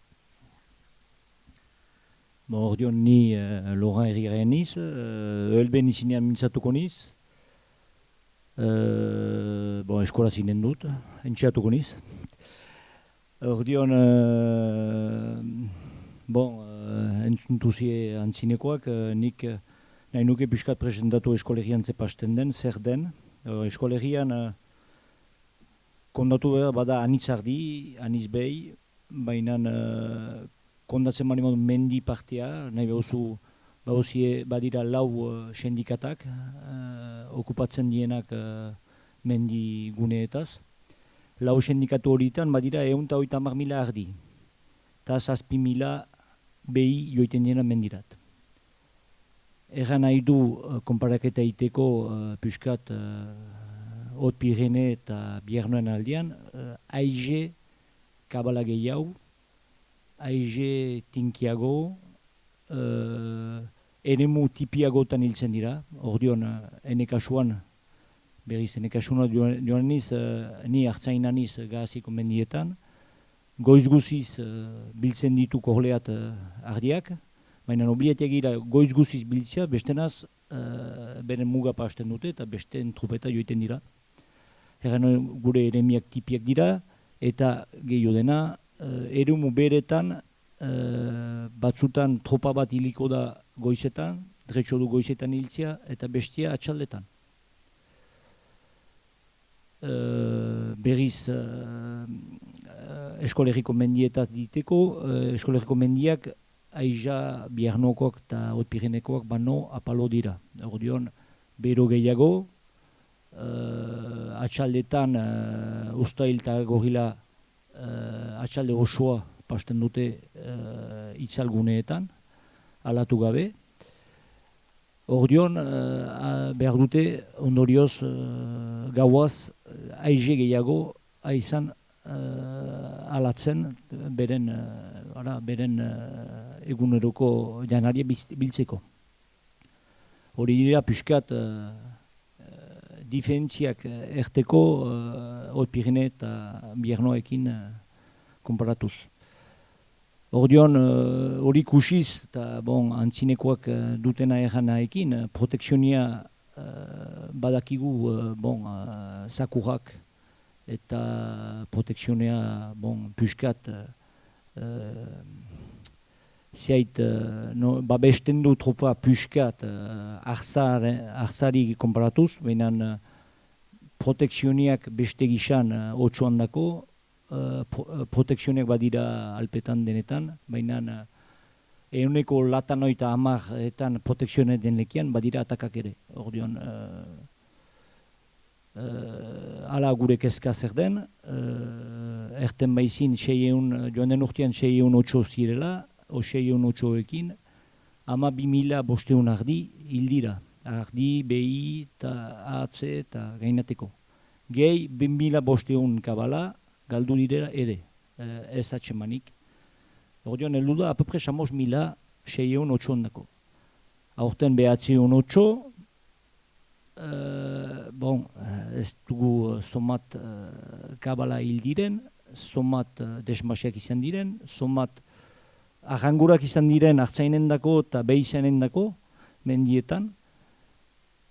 Bon, ordeon ni Laurent Herrera niz, Ölben izinean mintzatuko niz. Bon, eskola zinen dut, entxeatuko niz. Ordeon, bon, entzuntuzie antzinekoak, nik nahi nuke pixkat presentatu eskolegian zepasten den, zer den. Eskolegian kondatu behar bada anitz ardi, anitz behi, baina kondatzen bali modu mendi partea, nahi behuzu badira lau sindikatak okupatzen dienak mendi guneetaz. Lau sindikatu horietan badira 130.000 ardi, eta 7.000 behi joiten diena mendirat. Egan nahi du konparaketa iteko pixkat Haute-Pyrénées eta Biernoen aldean, aize kabala gehiago, aize tinkiago, eremu tipiagotan hiltzen dira. Ordeon, ene kasuan, berriz ene kasuan joan niz, ni hartzaina niz gaziko mendietan, goiz guziz biltzen ditu korleat ardiak, baina obliateak gira goiz guziz biltzea, bestenaz beren muga pasten dute eta besten trupeta joiten dira. Egan gure eremiak tipiak dira, eta gehiago dena, eremu beretan batzutan tropa bat hiliko da goizetan, dretxo du goizetan hiltzea, eta bestia atxaldetan. Berriz eskolegiko mendietaz diteko, eskolegiko mendiak aiza Biernokoak eta Haute-Pyrénéekoak bano apalo dira. Ordeon, bero gehiago, atxaldetan ustail eta gorila atxalde osoa pasten dute itzalguneetan, alatu gabe. Ordeon, behar dute ondorioz gauaz aize gehiago aizan alatzen beren eguneroko janaria biltzeko. Hori dira pixkat diferentziak erteko Haute-Pyrénées eta Biernoekin konparatuz. Ordeon, hori kusiz eta antzinekoak dutena eranaekin, protekzionia badakigu zakurrak eta protekzionia pixkat babesten du tropa pixkat arzari konparatuz, baina protekzioniak beste gizan otsuan dako, protekzioniak badira alpetan denetan, baina euneko latanoita amaretan protekzionek den lekian badira atakak ere. Ordeon, ala gure kezka zer den, erten baizin joan den urtean 608 zirela, o 608ekin, ama 2.500 ardi hildira. Ardi, behi, eta atze eta gainateko. Gehi 2.500 kabala galdu direla ere, ez atsemanik. Ordeon, heldu da, apopre 5.608 dako. Aurten 908, ez dugu somat kabala hildiren, somat desmasiak izan diren, somat arrangurak izan diren hartzainen dako eta behizanen dako mendietan,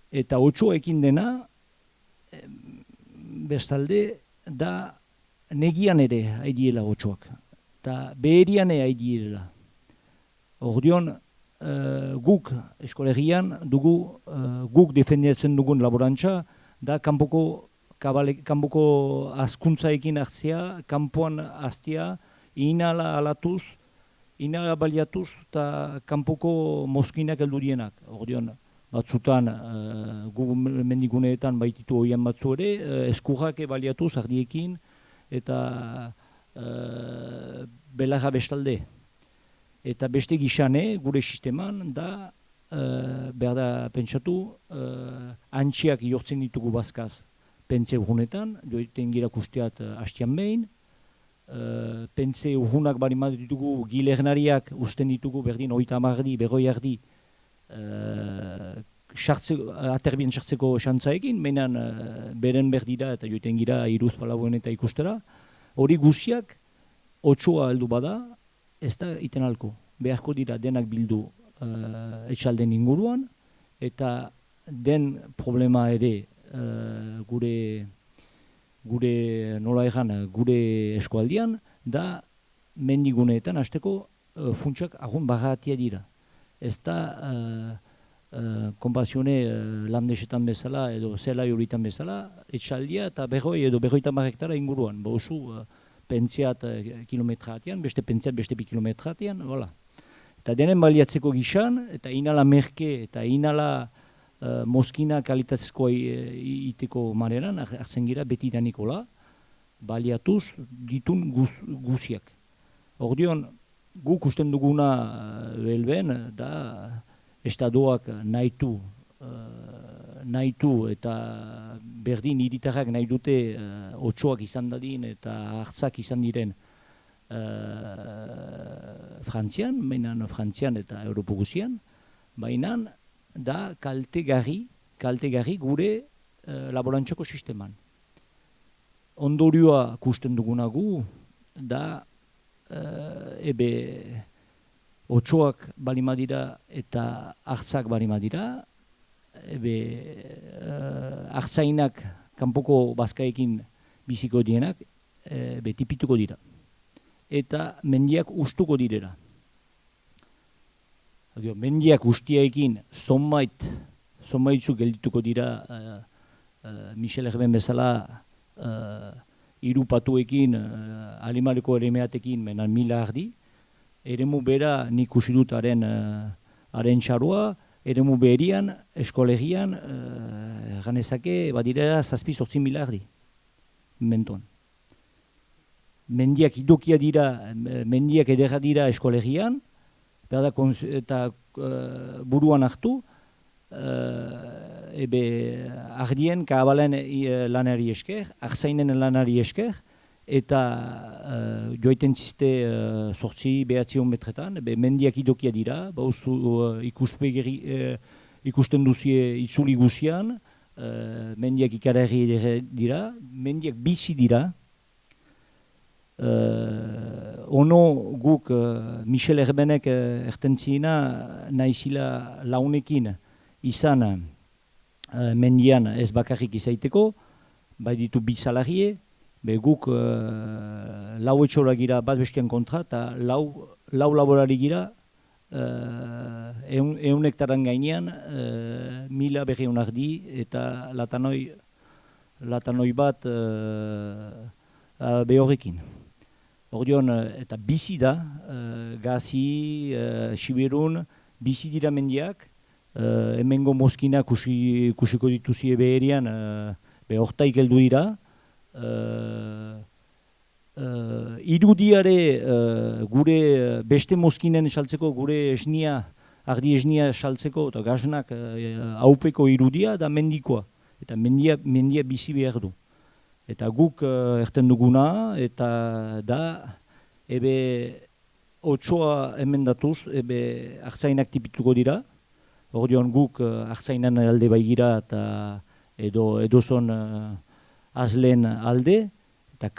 eta 8ekin dena, bestalde, da negian ere haidiela 8ak, eta beherian ere haidiela. Ordeon, guk eskolegian dugu, guk defendiatzen dugun laborantza, da kanpoko azkuntzaekin hartzea, kanpoan hastea, inala alatuz, inala baliatuz, eta kanpoko mozkinak heldurienak. Ordeon, batzutan, gu mendiguneetan baititu hoian batzu ere, eskurrak baliatuz ardiekin, eta belarra bestalde. Eta beste gixane, gure sisteman, da, behar da pentsatu, antxiak jortzen ditugu bazkaz pentze urgunetan, joiten gira kusteat hastian behin, pentze urgunak bari ditugu gilernariak usten ditugu berdin 30 40 aterbien sartzeko xantzaekin, menan beren berdira eta joiten gira 3-4 eta ikustera. Hori guziak, otsoa heldu bada, ez da iten halko. Beharko dira denak bildu etxalden inguruan, eta den problema ere gure nola egan, gure eskualdian, da mendiguneetan hasteko funtsak agun bagatia dira. Ez da konpazione landesetan bezala edo zelai horitan bezala, etxaldia eta 20 edo 50 hektara inguruan. Bozu pentziat kilometratian, beste pentziat beste 2 kilometratian, hola. Eta denen baliatzeko gixan, eta inala merke, eta inala mozkina kalitatezkoa iteko maneran, hartzen gira beti danikola, baliatuz ditun guziak. Ordeon, guk usten duguna belben, da estadoak nahitu eta berdin hiritarrak nahi dute otsoak izan dadin eta hartzak izan diren Frantzian eta Europa guzian, baina da kaltegarri gure laborantzako sisteman. Ondorioa kusten dugunagu da otsoak balimadira eta hartzak balimadira, hartzainak kanpoko bazkaekin biziko dienak tipituko dira. Eta mendiak ustuko direla. Mendiak ustiaekin zonbaitzuk geldituko dira Michel Herben bezala hiru patuekin, animaleko eremeatekin menan 1000 ardi. Eremu bera nik usi dut haren txarua, eremu beherian, eskolegian, ganezake badirera 7-8 ardi. Mentoan. Mendiak idokia dira, mendiak ederra dira eskolegian, eta buruan hartu, ardien kabalen lanari esker, hartzainen lanari esker, eta joaiten ziste 8-9 metretan, mendiak idokia dira, ikusten duzie itzuli guzian, mendiak ikararri dira, mendiak bizi dira. Ono guk Michel Herbenek ertentziena nahizila launekin izan mendian ez bakarrik izaiteko, bai ditu bizalarie, guk lau etxora gira bat bestian kontra eta lau laborari gira 100 hektaran gainean 1200 ardi eta latanoi bat behorrekin. Ordeon, eta bizi da, gazi, siberun, bizi dira mendiak, hemengo mozkinak kusiko dituzie beherian, hortaik heldu dira. Irudiare gure beste mozkinen saltzeko, gure ardi esnia saltzeko, eta gaznak haupeko irudia da mendikoa, eta mendia bizi behar du. Eta guk erten duguna, eta da, otsoa emendatuz, hartzainak tipituko dira. Ordeon guk hartzainan alde baigira eta edozon azlen alde, eta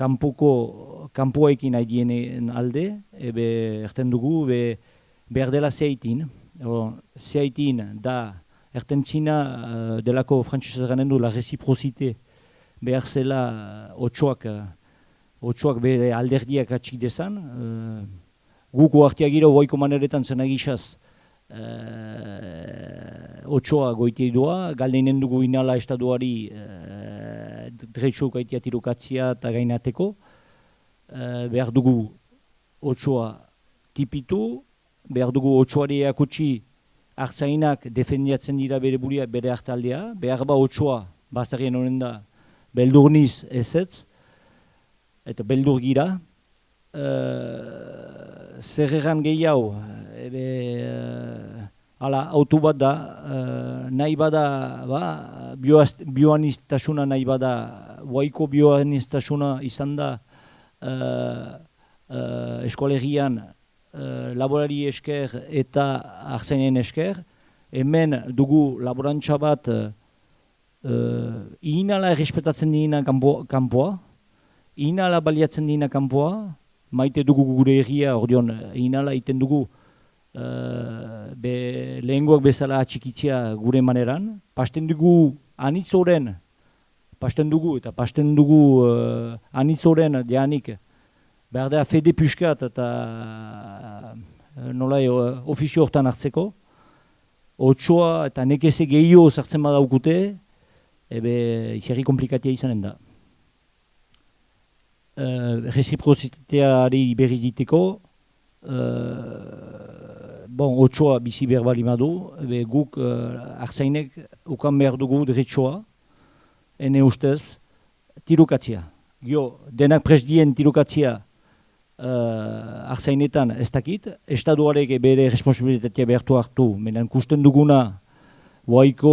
kanpoekin haidienen alde, erten dugu, behar dela zehaitin. Zehaitin da, ertentzina delako frantzesez ganen du, la reciprocite, behar zela otsoak bere alderdiak atxik dezan. Guko hartia giro goiko maneretan zen agixaz Otsoa goiti doa, galdeinen dugu inala estaduari dretxo gaitia tirukatzia eta gainateko. Behar dugu otsoa tipitu, behar dugu otsoari akutsi hartzainak defendiatzen dira bere buria, bere hartaldea, behar ba otsoa, bazarien honen da, beldurniz ezetz, eta beldur gira. Zer egan gehiago, autu bat da, nahi bada, bioanistasuna nahi bada, waiko bioanistasuna izan da eskolegian laborari esker eta artzainen esker. Hemen dugu laborantza bat inala errespetatzen dina kanpoa, inala baliatzen dina kanpoa, maite dugu gure egia, ordeon inala iten dugu lehengoak bezala atxikitzia gure maneran. Pasten dugu anitzoren, pasten dugu anitzoren dianik, behar da fede puskat eta nolai ofizio hortan hartzeko. Otsoa eta nekeze gehiago zartzen badaukute, izerri komplikatia izanen da. Reciprocitateari berriz diteko, otsoa bizi behar bali madu, guk hartzainek ukan behar dugu dretsoa, ene ustez, tirukatzia. Denak presdien tirukatzia hartzainetan ez dakit, estaduarek bere responsabilitatea behartu hartu, menan kusten duguna, boaiko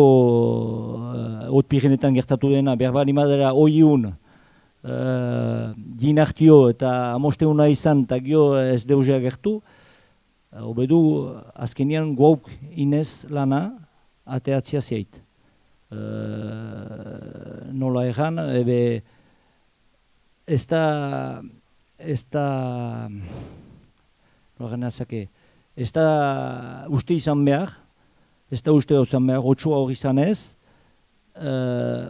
Otpirenetan gertatu dena, behar bali madera oiun, ginartio eta amosteuna izan eta gio ez deuzea gertu, hobedu azkenian guauk inez lana ateatzia zeit. Nola egan, ez da uste izan behar, otsoa hori izan ez,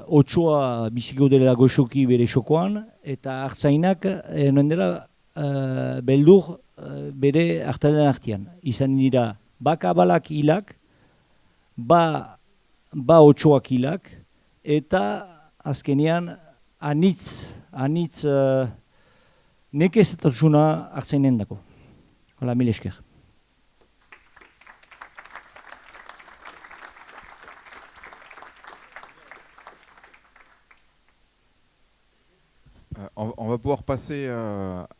otsoa biziko dela goxoki bere xokoan, eta hartzainak noen dela beldur bere hartalen artian. Izan dira, bakabalak hilak, ba otsoak hilak, eta azkenean anitz nekezatasuna hartzainen dako. Hala, mil esker. On va pouvoir passer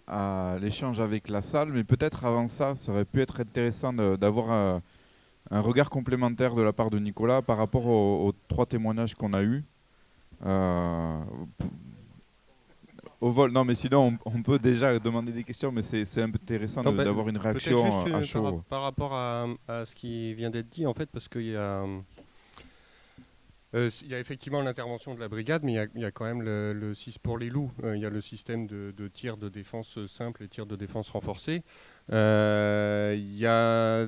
à l'échange avec la salle, mais peut-être avant ça, ça aurait pu être intéressant d'avoir un regard complémentaire de la part de Nicolas par rapport aux 3 témoignages qu'on a eus. Au vol, non mais sinon on peut déjà demander des questions, mais c'est intéressant d'avoir une réaction à chaud. Par rapport à ce qui vient d'être dit, en fait, parce qu'il y a... il y a effectivement l'intervention de la brigade, mais il y a quand même pour les loups, il y a le système de tir de défense simple et tir de défense renforcé. Il y a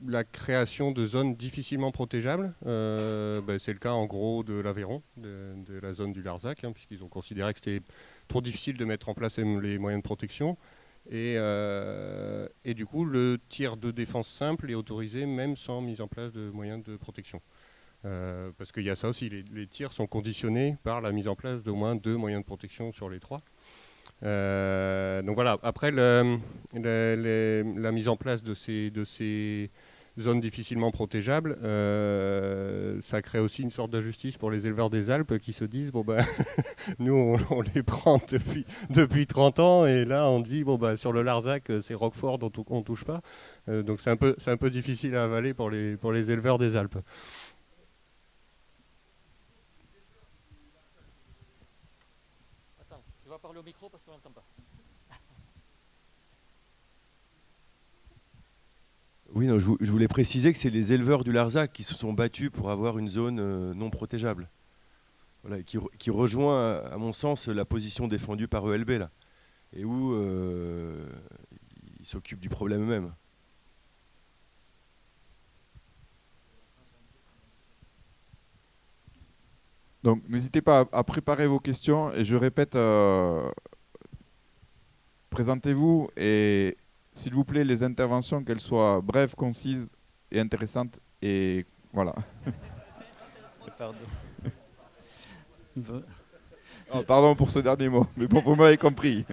la création de zones difficilement protégeables. C'est le cas en gros de l'Aveyron, de la zone du Larzac, puisqu'ils ont considéré que c'était trop difficile de mettre en place les moyens de protection. Et du coup, le tir de défense simple est autorisé même sans mise en place de moyens de protection. Parce qu'il y a ça aussi, les tirs sont conditionnés par la mise en place d'au moins 2 moyens de protection sur les 3. Donc voilà, après la mise en place de ces zones difficilement protégeables, ça crée aussi une sorte d'injustice pour les éleveurs des Alpes qui se disent, nous on les prend depuis 30 ans et là on dit, sur le Larzac c'est Roquefort dont on ne touche pas. Donc c'est un peu difficile à avaler pour les éleveurs des Alpes. Tu vas parler au micro parce qu'on n'entend pas. Oui, non, je voulais préciser que c'est les éleveurs du Larzac qui se sont battus pour avoir une zone non protégeable. Voilà, qui rejoint, à mon sens, la position défendue par ELB, là, et où ils s'occupent du problème eux-mêmes. Donc n'hésitez pas à préparer vos questions et je répète, présentez-vous et s'il vous plaît les interventions qu'elles soient brèves, concises et intéressante. Et voilà. Pardon. Oh, pardon pour ce dernier mot, mais bon, vous m'avez compris.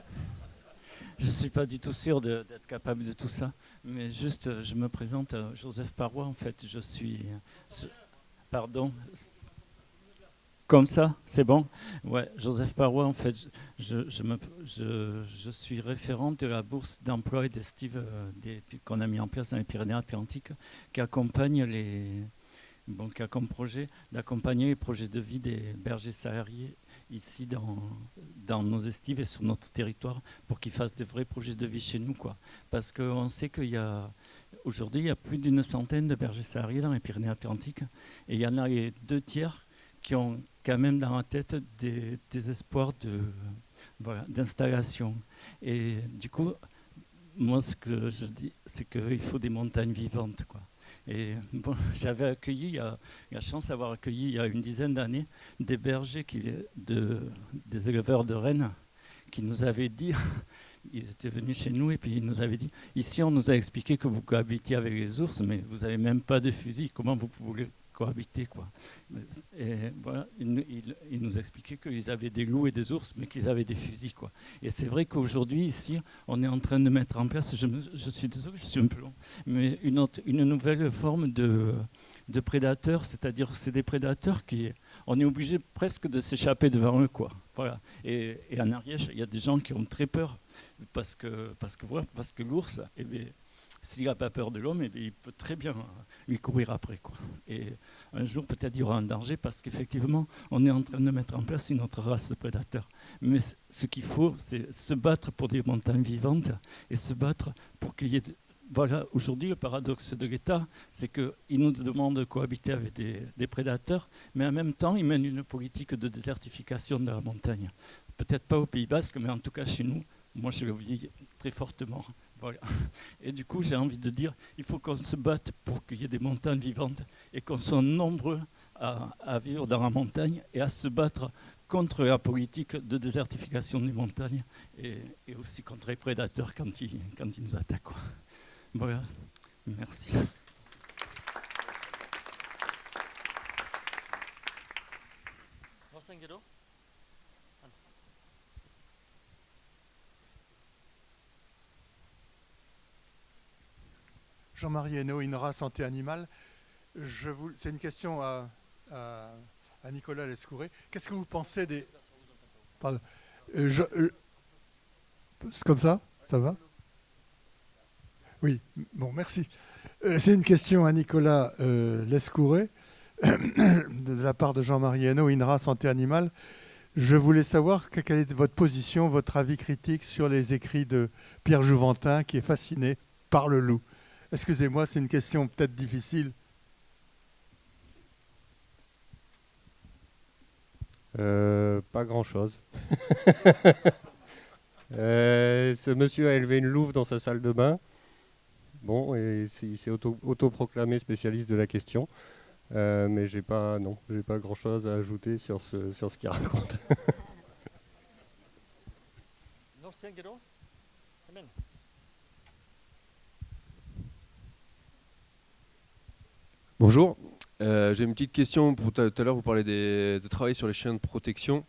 Je ne suis pas du tout sûr d'être capable de tout ça, mais juste, je me présente, Joseph Parois, en fait, je suis... Pardon. Comme ça, c'est bon. Ouais, Joseph Parois, en fait, je suis référent de la bourse d'emploi et d'estive qu'on a mis en place dans les Pyrénées-Atlantiques, qui accompagne qui a comme projet d'accompagner les projets de vie des bergers salariés ici dans nos estives et sur notre territoire pour qu'ils fassent de vrais projets de vie chez nous, quoi. Parce qu'on sait qu'aujourd'hui, il y a plus d'une centaine de bergers salariés dans les Pyrénées-Atlantiques et il y en a les 2/3 qui ont quand même dans la tête des espoirs d'installation. Et du coup, moi, ce que je dis, c'est qu'il faut des montagnes vivantes, quoi. Et bon, j'avais accueilli, il y a la chance d'avoir accueilli il y a une dizaine d'années des bergers, des éleveurs de rennes qui nous avaient dit, ils étaient venus chez nous et puis ils nous avaient dit, ici on nous a expliqué que vous cohabitiez avec les ours, mais vous n'avez même pas de fusil, comment vous pouvez cohabiter, quoi. Et voilà, ils nous expliquaient qu'ils avaient des loups et des ours, mais qu'ils avaient des fusils, quoi. Et c'est vrai qu'aujourd'hui, ici, on est en train de mettre en place, je suis désolé, je suis un peu long, mais une nouvelle forme de prédateurs, c'est-à-dire c'est des prédateurs on est obligé presque de s'échapper devant eux, quoi. Voilà. Et en Ariège, il y a des gens qui ont très peur, parce que l'ours, eh bien, s'il n'a pas peur de l'homme, eh il peut très bien lui courir après, quoi. Et un jour, peut-être, il y aura un danger parce qu'effectivement, on est en train de mettre en place une autre race de prédateurs. Mais ce qu'il faut, c'est se battre pour des montagnes vivantes et se battre pour qu'il y ait... Voilà, aujourd'hui, le paradoxe de l'État, c'est qu'il nous demande de cohabiter avec des prédateurs, mais en même temps, il mène une politique de désertification de la montagne. Peut-être pas au Pays Basque, mais en tout cas chez nous, moi je le vis très fortement. Voilà. Et du coup, j'ai envie de dire, il faut qu'on se batte pour qu'il y ait des montagnes vivantes et qu'on soit nombreux à vivre dans la montagne et à se battre contre la politique de désertification des montagnes et aussi contre les prédateurs quand ils nous attaquent, quoi. Voilà, merci. Jean-Marie Hainaut, INRA Santé Animale. C'est une question à Nicolas Lescouret. Qu'est-ce que vous pensez des... Pardon. C'est comme ça? Ça va? Oui, bon, merci. C'est une question à Nicolas Lescouret, de la part de Jean-Marie Hainaut, INRA Santé Animale. Je voulais savoir quelle est votre position, votre avis critique sur les écrits de Pierre Jouventin, qui est fasciné par le loup. Excusez-moi, c'est une question peut-être difficile. Pas grand-chose. Ce monsieur a élevé une louve dans sa salle de bain. Bon, et il s'est autoproclamé spécialiste de la question. Mais j'ai pas grand-chose à ajouter sur ce qu'il raconte. Bonjour, j'ai une petite question. Tout à l'heure, vous parlez de travail sur les chiens de protection.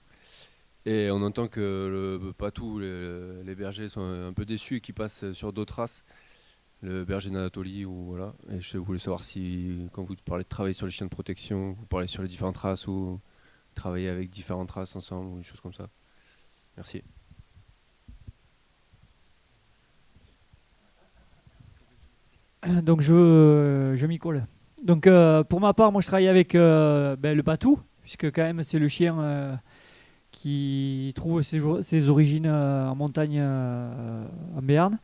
Et on entend que pas tous les bergers sont un peu déçus et qu'ils passent sur d'autres races. Le berger d'Anatolie, ou voilà. Et je voulais savoir si, quand vous parlez de travail sur les chiens de protection, vous parlez sur les différentes races ou travailler avec différentes races ensemble ou des choses comme ça. Merci. Donc je m'y colle. Donc pour ma part, moi je travaille avec le Patou, puisque quand même c'est le chien qui trouve ses origines en montagne en Béarn.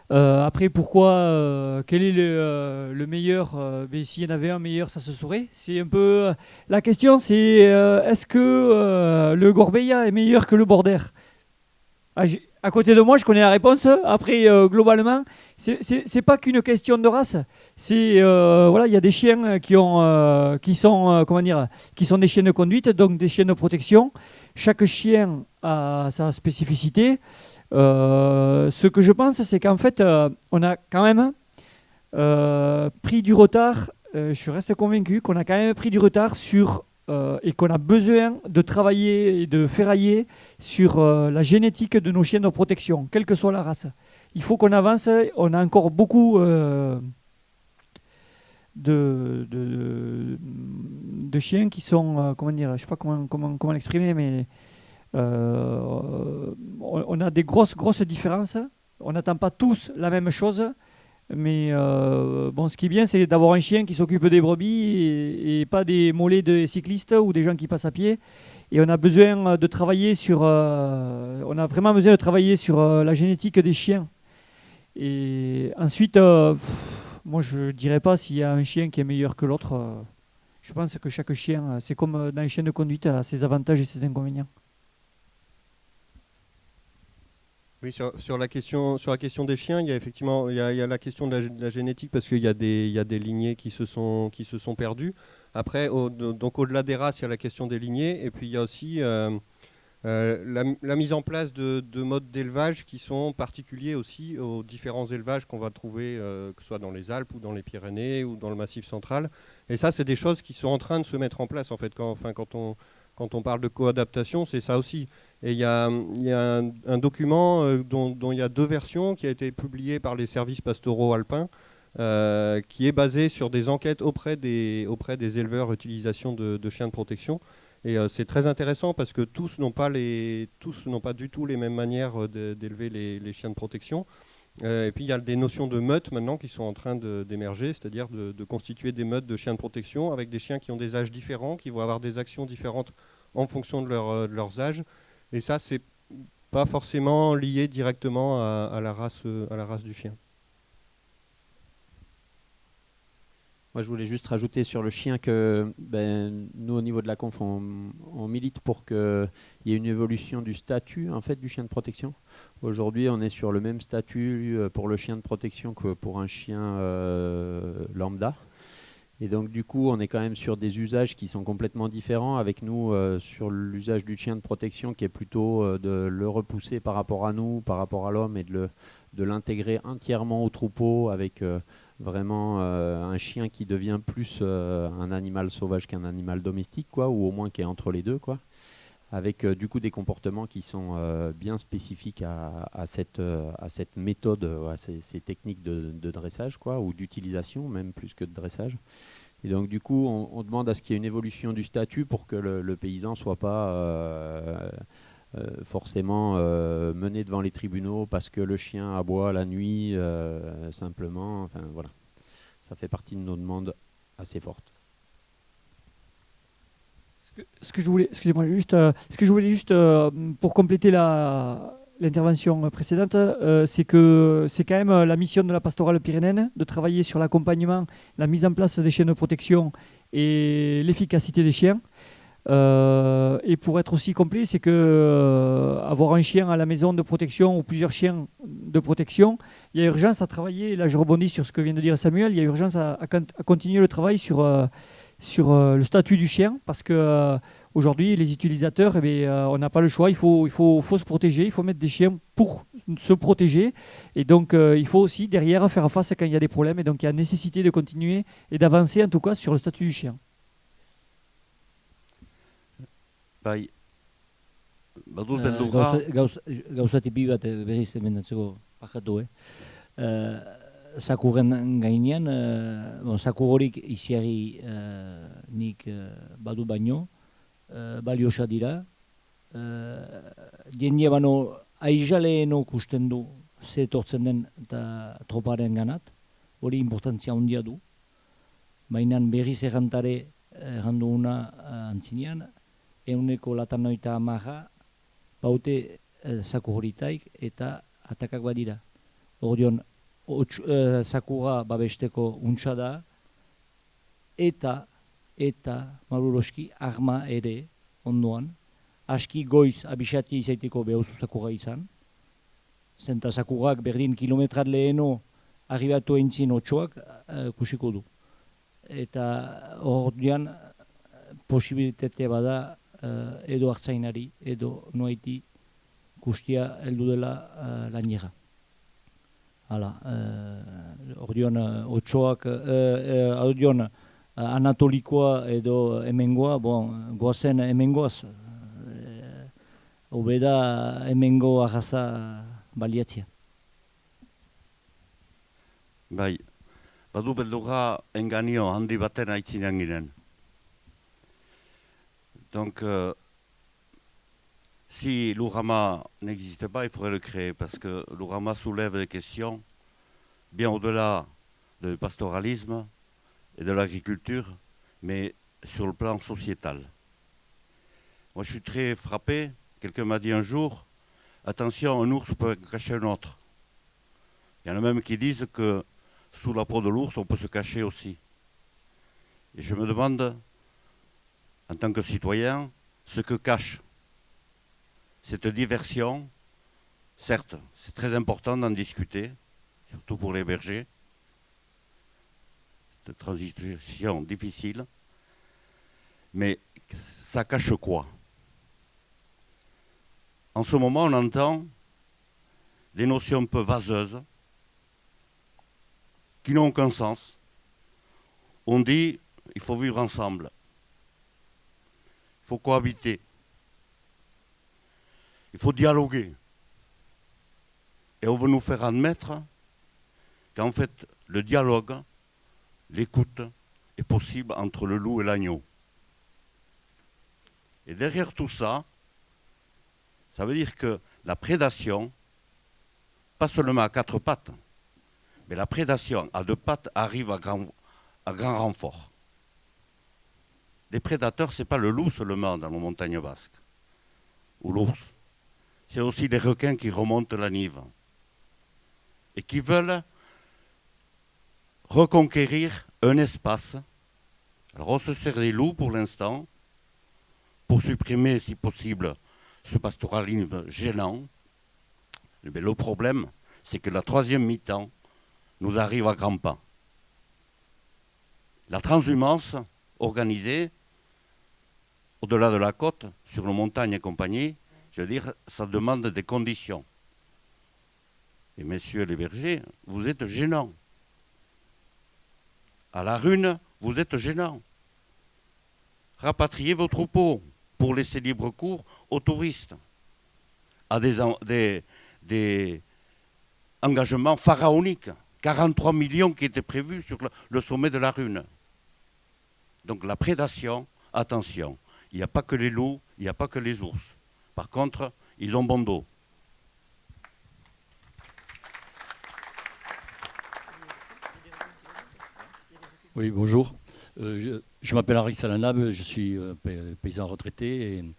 Après, pourquoi quel est le meilleur s'il y en avait un meilleur, ça se saurait. C'est un peu la question, c'est est-ce que le Gorbea est meilleur que le Border? À côté de moi, je connais la réponse. Après, globalement, c'est pas qu'une question de race. C'est voilà, il y a des chiens qui sont des chiens de conduite, donc des chiens de protection. Chaque chien a sa spécificité. Ce que je pense, c'est qu'en fait, on a quand même pris du retard. Je reste convaincu qu'on a quand même pris du retard et qu'on a besoin de travailler et de ferrailler sur la génétique de nos chiens de protection, quelle que soit la race. Il faut qu'on avance. On a encore beaucoup de chiens qui sont, comment dire, je ne sais pas comment l'exprimer, mais on a des grosses différences. On n'attend pas tous la même chose. Mais bon, ce qui est bien, c'est d'avoir un chien qui s'occupe des brebis et pas des mollets de cyclistes ou des gens qui passent à pied. Et on a besoin de travailler on a vraiment besoin de travailler sur la génétique des chiens. Et ensuite, moi, je ne dirais pas s'il y a un chien qui est meilleur que l'autre. Je pense que chaque chien, c'est comme dans les chiens de conduite, a ses avantages et ses inconvénients. Oui, sur la question des chiens, il y a effectivement il y a la question de la génétique parce qu'il y a des lignées qui se sont perdues. Après, donc au-delà des races, il y a la question des lignées et puis il y a aussi la mise en place de modes d'élevage qui sont particuliers aussi aux différents élevages qu'on va trouver, que ce soit dans les Alpes ou dans les Pyrénées ou dans le Massif central. Et ça, c'est des choses qui sont en train de se mettre en place en fait. Quand on parle de coadaptation, c'est ça aussi. Et il y a un document dont il y a 2 versions qui a été publié par les services pastoraux alpins, qui est basé sur des enquêtes auprès des éleveurs utilisation de chiens de protection. Et c'est très intéressant parce que tous n'ont pas du tout les mêmes manières d'élever les chiens de protection. Et puis il y a des notions de meutes maintenant qui sont en train d'émerger, c'est-à-dire de constituer des meutes de chiens de protection avec des chiens qui ont des âges différents, qui vont avoir des actions différentes en fonction de leurs âges. Et ça, c'est pas forcément lié directement à la race du chien. Moi, je voulais juste rajouter sur le chien que nous, au niveau de la conf, on milite pour qu'il y ait une évolution du statut en fait, du chien de protection. Aujourd'hui, on est sur le même statut pour le chien de protection que pour un chien lambda. Et donc, du coup, on est quand même sur des usages qui sont complètement différents. Avec nous, sur l'usage du chien de protection qui est plutôt de le repousser par rapport à nous, par rapport à l'homme et de l'intégrer entièrement au troupeau avec vraiment un chien qui devient plus un animal sauvage qu'un animal domestique, quoi, ou au moins qui est entre les deux, quoi, avec du coup des comportements qui sont bien spécifiques à cette méthode, à ces techniques de dressage, quoi, ou d'utilisation, même plus que de dressage. Et donc du coup, on demande à ce qu'il y ait une évolution du statut pour que le paysan ne soit pas forcément mené devant les tribunaux parce que le chien aboie la nuit, simplement. Enfin, voilà. Ça fait partie de nos demandes assez fortes. Ce que je voulais juste pour compléter l'intervention précédente, c'est que c'est quand même la mission de la pastorale pyrénéenne de travailler sur l'accompagnement, la mise en place des chiens de protection et l'efficacité des chiens. Et pour être aussi complet, c'est que avoir un chien à la maison de protection ou plusieurs chiens de protection, il y a urgence à travailler. Et là, je rebondis sur ce que vient de dire Samuel. Il y a urgence à continuer le travail sur le statut du chien, parce que aujourd'hui, les utilisateurs, on n'a pas le choix. Il faut se protéger. Il faut mettre des chiens pour se protéger. Et donc, il faut aussi derrière faire face quand il y a des problèmes. Et donc, il y a nécessité de continuer et d'avancer en tout cas sur le statut du chien. Bai, badut beldurra. Gauza tipi bat berriz emendatzeko bajatu, Sakurren gainean, sakugorik isiari nik badu baino, baliosa dira. Jendea bano aizaleeno kusten du ze etortzen den eta troparen ganat, hori importantzia handia du. Baina berriz errantare erranduguna antzinean, 190 baute sakuroritaik eta atakak badira. Ordion, sakura babesteko untsa da eta maruroski arma ere ondoan. Aski goiz abisati izaiteko behauzu sakura izan. Zenta sakurak berdin kilometrat leheno arribatu eintzin 8ak kusiko du. Eta ordian posibilitatea bada edo hartzainari, edo noaiti guztia heldu dela lainera. Hala, ordion, otsoak, ordion, anatolikoa edo hemengoa, bon, goazen hemengoaz, hobe da hemengo arraza baliatzea. Bai, badu beldurra enganio handi baten aitzinean ginen. Donc, si l'Ourama n'existe pas, il faudrait le créer, parce que l'Ourama soulève des questions bien au-delà du pastoralisme et de l'agriculture, mais sur le plan sociétal. Moi, je suis très frappé. Quelqu'un m'a dit un jour, attention, un ours peut cacher un autre. Il y en a même qui disent que sous la peau de l'ours, on peut se cacher aussi. Et je me demande, en tant que citoyen, ce que cache cette diversion. Certes, c'est très important d'en discuter, surtout pour les bergers. Cette transition difficile. Mais ça cache quoi? En ce moment, on entend des notions un peu vaseuses qui n'ont aucun sens. On dit il faut vivre ensemble, il faut cohabiter, il faut dialoguer. Et on veut nous faire admettre qu'en fait, le dialogue, l'écoute est possible entre le loup et l'agneau. Et derrière tout ça, ça veut dire que la prédation, pas seulement à quatre pattes, mais la prédation à deux pattes arrive à grand renfort. Les prédateurs, ce n'est pas le loup seulement dans nos montagnes basques, ou l'ours. C'est aussi les requins qui remontent la Nive et qui veulent reconquérir un espace. Alors on se sert des loups pour l'instant, pour supprimer si possible ce pastoralisme gênant. Mais le problème, c'est que la troisième mi-temps nous arrive à grands pas. La transhumance organisée, au-delà de la côte, sur nos montagnes et compagnie, je veux dire, ça demande des conditions. Et messieurs les bergers, vous êtes gênants. À la Rune, vous êtes gênants. Rapatriez vos troupeaux pour laisser libre cours aux touristes, à des engagements pharaoniques. 43 millions qui étaient prévus sur le sommet de la Rune. Donc la prédation, attention, il n'y a pas que les loups, il n'y a pas que les ours. Par contre, ils ont bon dos. Oui, bonjour. Je m'appelle Henri Salanab, je suis paysan retraité et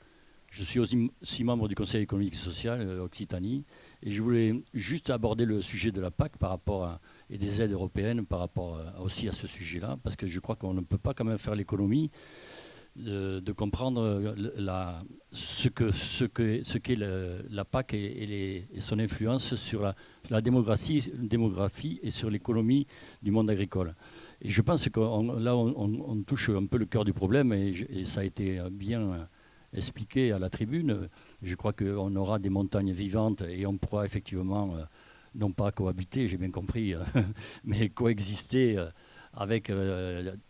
je suis aussi membre du Conseil économique et social Occitanie. Et je voulais juste aborder le sujet de la PAC par rapport et des aides européennes par rapport aussi à ce sujet-là, parce que je crois qu'on ne peut pas quand même faire l'économie de comprendre ce qu'est la PAC et son influence sur la démographie et sur l'économie du monde agricole. Et je pense que là, on touche un peu le cœur du problème et ça a été bien expliqué à la tribune. Je crois qu'on aura des montagnes vivantes et on pourra effectivement, non pas cohabiter, j'ai bien compris, mais coexister avec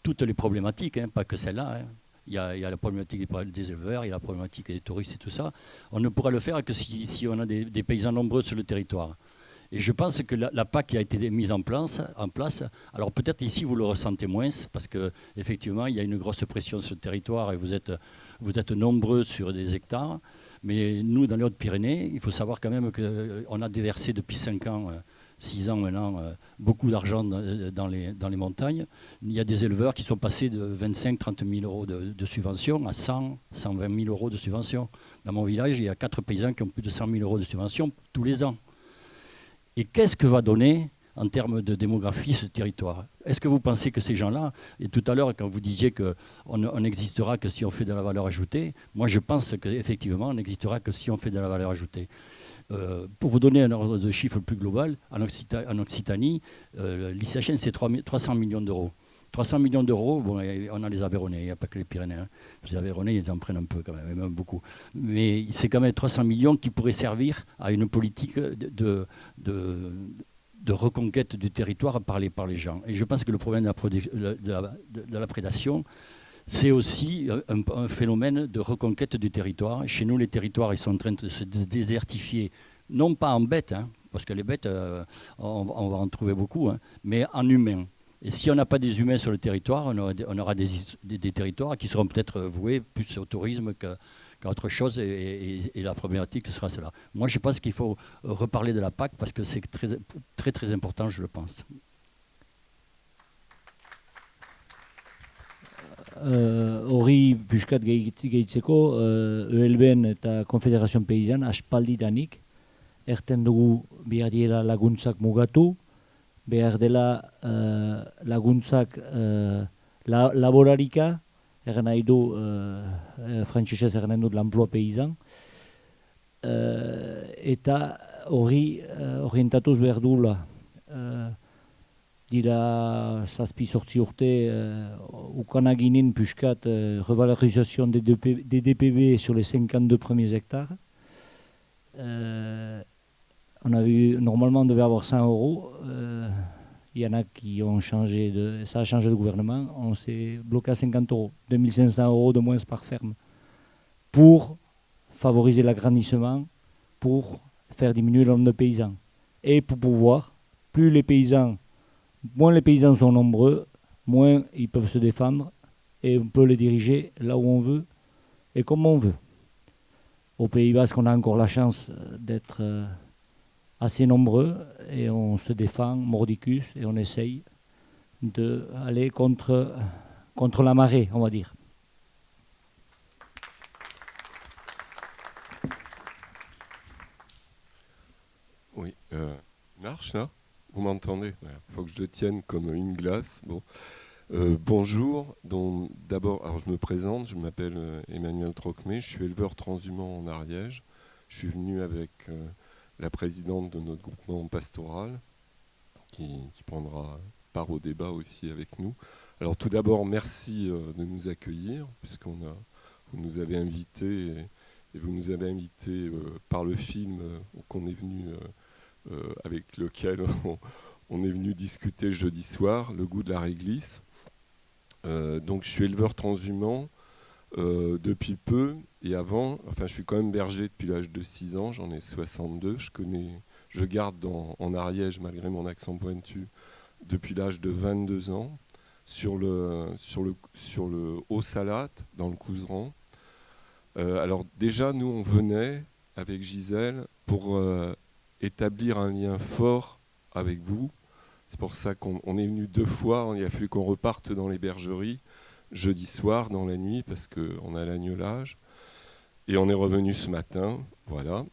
toutes les problématiques, hein, pas que celle-là. Hein. Il y a la problématique des éleveurs, il y a la problématique des touristes et tout ça. On ne pourra le faire que si on a des paysans nombreux sur le territoire. Et je pense que la PAC qui a été mise en place, alors peut-être ici vous le ressentez moins, parce qu'effectivement il y a une grosse pression sur le territoire et vous êtes nombreux sur des hectares. Mais nous, dans les Hautes-Pyrénées, il faut savoir quand même qu'on a déversé depuis 5 ans, 6 ans maintenant, beaucoup d'argent dans les montagnes. Il y a des éleveurs qui sont passés de 25-30 000 euros de subvention à 100, 120 000 euros de subvention. Dans mon village, il y a 4 paysans qui ont plus de 100 000 euros de subvention tous les ans. Et qu'est-ce que va donner en termes de démographie ce territoire? Est-ce que vous pensez que ces gens-là, et tout à l'heure quand vous disiez qu'on n'existera que si on fait de la valeur ajoutée, moi je pense qu'effectivement on n'existera que si on fait de la valeur ajoutée. Pour vous donner un ordre de chiffre plus global, en Occitanie, l'ICHN c'est 300 millions d'euros. 300 millions d'euros, bon, on a les Aveyronais, il n'y a pas que les Pyrénées. Hein. Les Aveyronais, ils en prennent un peu quand même, et même beaucoup. Mais c'est quand même 300 millions qui pourraient servir à une politique de reconquête du territoire par les gens. Et je pense que le problème de la prédation, c'est aussi un phénomène de reconquête du territoire. Chez nous, les territoires, ils sont en train de se désertifier, non pas en bêtes, hein, parce que les bêtes, on va en trouver beaucoup, hein, mais en humains. Et si on n'a pas des humains sur le territoire, on aura des territoires qui seront peut-être voués plus au tourisme qu'à autre chose, et la problématique sera cela. Moi, je pense qu'il faut reparler de la PAC parce que c'est très, très, très important, je le pense. Hori pixkat gehitzeko, ELB-en eta Konfederazioan Paysan aspaldidanik erten dugu behar diela laguntzak mugatu, behar dela laguntzak laborarika, erren nahi du, frantsesez erren dut l'emploi paysan, eta hori orientatuz behar duela. Dira zazpi sortzi urte ukana ginen pixkat revalorisation des DPV sur les 52 premiers hectares. Normalement, on devait avoir 100 euros. Il y en a qui ont changé, ça a changé de gouvernement. On s'est bloqué à 50 euros, 2500 euros de moins par ferme, pour favoriser l'agrandissement, pour faire diminuer le nombre de paysans. Et pour pouvoir, moins les paysans sont nombreux, moins ils peuvent se défendre et on peut les diriger là où on veut et comme on veut. Au Pays Basque, on a encore la chance d'être assez nombreux et on se défend mordicus et on essaye d'aller contre la marée, on va dire. Oui, marche là? Vous m'entendez? Il faut que je le tienne comme une glace. Bon. Bonjour. D'abord, alors je me présente, je m'appelle Emmanuel Trocmé, je suis éleveur transhumant en Ariège. Je suis venu avec la présidente de notre groupement pastoral qui prendra part au débat aussi avec nous. Alors tout d'abord, merci de nous accueillir puisqu'on vous nous avez invités et vous nous avez invités par le film qu'on est venu avec lequel on est venu discuter jeudi soir, Le goût de la réglisse. Donc je suis éleveur transhumant depuis peu et avant, enfin je suis quand même berger depuis l'âge de 6 ans, j'en ai 62, je garde en Ariège malgré mon accent pointu depuis l'âge de 22 ans sur le Haut-Salat dans le Couserans. Alors déjà nous on venait avec Gisèle pour établir un lien fort avec vous. C'est pour ça qu'on est venu 2 fois, il a fallu qu'on reparte dans les bergeries jeudi soir dans la nuit parce qu'on a l'agnelage et on est revenu ce matin, voilà.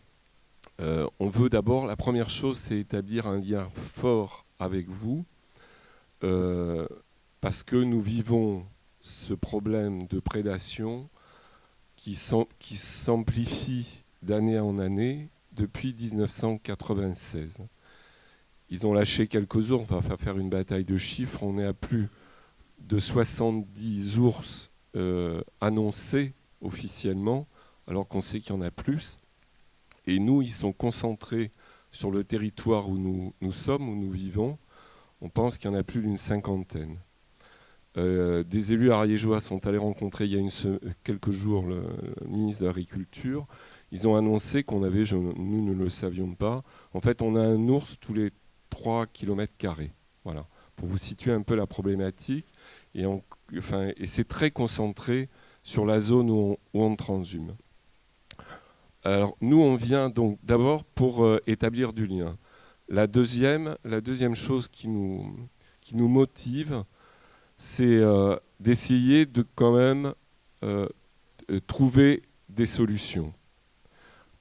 On veut d'abord, la première chose c'est établir un lien fort avec vous parce que nous vivons ce problème de prédation qui s'amplifie d'année en année depuis 1996. Ils ont lâché quelques ours, on va faire une bataille de chiffres, on est à plus de 70 ours annoncés officiellement, alors qu'on sait qu'il y en a plus. Et nous, ils sont concentrés sur le territoire où nous sommes, où nous vivons. On pense qu'il y en a plus d'une 50aine. Des élus ariégeois sont allés rencontrer il y a quelques jours le ministre de l'Agriculture. Ils ont annoncé qu'on avait, nous ne le savions pas, en fait on a un ours tous les 3 km². Voilà, pour vous situer un peu la problématique. Et c'est très concentré sur la zone où on transhume. Alors nous on vient donc d'abord pour établir du lien. La deuxième chose qui nous motive, c'est d'essayer de quand même trouver des solutions.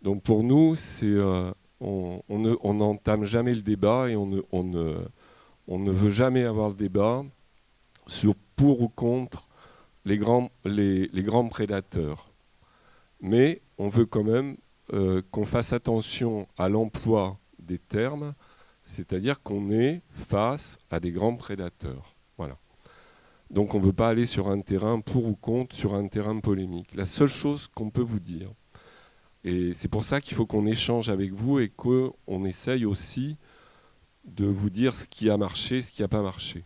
Donc pour nous, on n'entame jamais le débat et on ne veut jamais avoir le débat sur pour ou contre les grands prédateurs. Mais on veut quand même qu'on fasse attention à l'emploi des termes, c'est-à-dire qu'on est face à des grands prédateurs. Voilà. Donc on ne veut pas aller sur un terrain pour ou contre, sur un terrain polémique. La seule chose qu'on peut vous dire, et c'est pour ça qu'il faut qu'on échange avec vous et qu'on essaye aussi de vous dire ce qui a marché, ce qui n'a pas marché.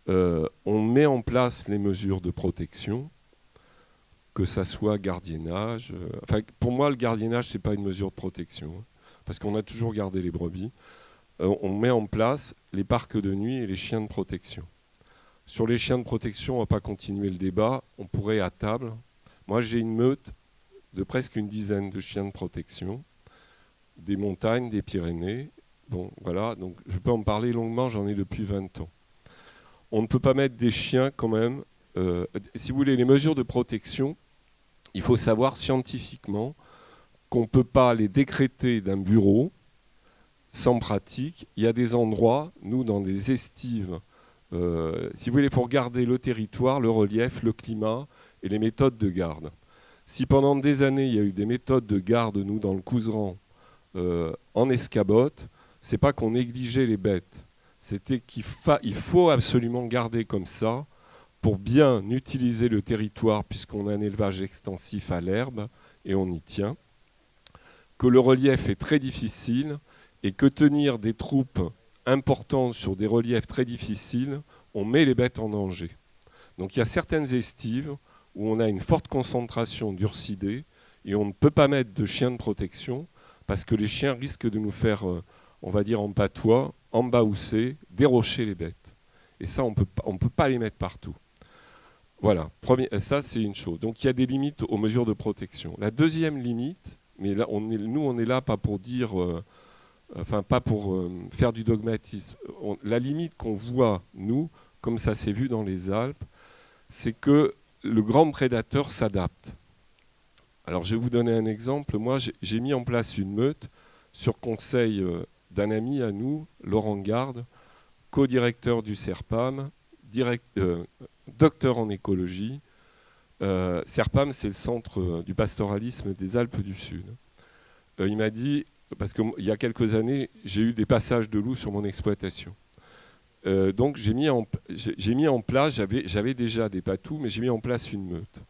On met en place les mesures de protection, que ça soit gardiennage. Enfin, pour moi, le gardiennage, ce n'est pas une mesure de protection, hein, parce qu'on a toujours gardé les brebis. On met en place les parcs de nuit et les chiens de protection. Sur les chiens de protection, on ne va pas continuer le débat. On pourrait à table. Moi, j'ai une meute de presque une dizaine de chiens de protection, des montagnes, des Pyrénées. Bon, voilà, donc je peux en parler longuement, j'en ai depuis 20 ans. On ne peut pas mettre des chiens quand même. Si vous voulez, les mesures de protection, il faut savoir scientifiquement qu'on ne peut pas les décréter d'un bureau sans pratique. Il y a des endroits, nous, dans des estives, si vous voulez, il faut regarder le territoire, le relief, le climat et les méthodes de garde. Si pendant des années, il y a eu des méthodes de garde, nous, dans le Couserans, en escabote, c'est pas qu'on négligeait les bêtes, c'était qu'il faut absolument garder comme ça pour bien utiliser le territoire, puisqu'on a un élevage extensif à l'herbe, et on y tient, que le relief est très difficile, et que tenir des troupes importantes sur des reliefs très difficiles, on met les bêtes en danger. Donc il y a certaines estives où on a une forte concentration d'ursidés, et on ne peut pas mettre de chiens de protection, parce que les chiens risquent de nous faire, on va dire en patois, embaousser, dérocher les bêtes. Et ça, on ne peut pas les mettre partout. Voilà, ça c'est une chose. Donc il y a des limites aux mesures de protection. La deuxième limite, mais là, nous on est là pas pour dire, pas pour faire du dogmatisme. La limite qu'on voit, nous, comme ça s'est vu dans les Alpes, c'est que le grand prédateur s'adapte. Alors je vais vous donner un exemple. Moi j'ai mis en place une meute sur conseil d'un ami à nous, Laurent Garde, co-directeur du CERPAM, docteur en écologie. CERPAM, c'est le centre du pastoralisme des Alpes du Sud. Il m'a dit, parce qu'il y a quelques années, j'ai eu des passages de loups sur mon exploitation. Donc j'ai mis en place, j'avais déjà des patous, mais j'ai mis en place une meute.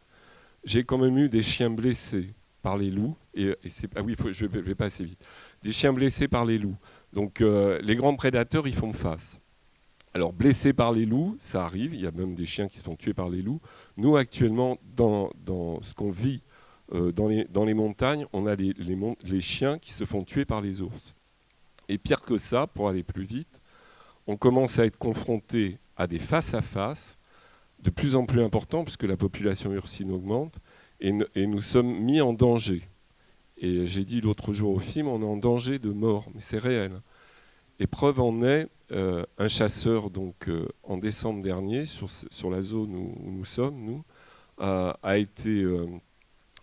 J'ai quand même eu des chiens blessés par les loups. Je vais pas assez vite. Des chiens blessés par les loups. Donc les grands prédateurs, ils font face. Alors, blessés par les loups, ça arrive, il y a même des chiens qui se font tuer par les loups. Nous, actuellement, dans ce qu'on vit dans les montagnes, on a les chiens qui se font tuer par les ours. Et pire que ça, pour aller plus vite, on commence à être confronté à des face-à-face de plus en plus importants, puisque la population ursine augmente, et nous sommes mis en danger. Et j'ai dit l'autre jour au film, on est en danger de mort, mais c'est réel. Et preuve en est, un chasseur, donc, en décembre dernier, sur la zone où nous sommes, nous, a été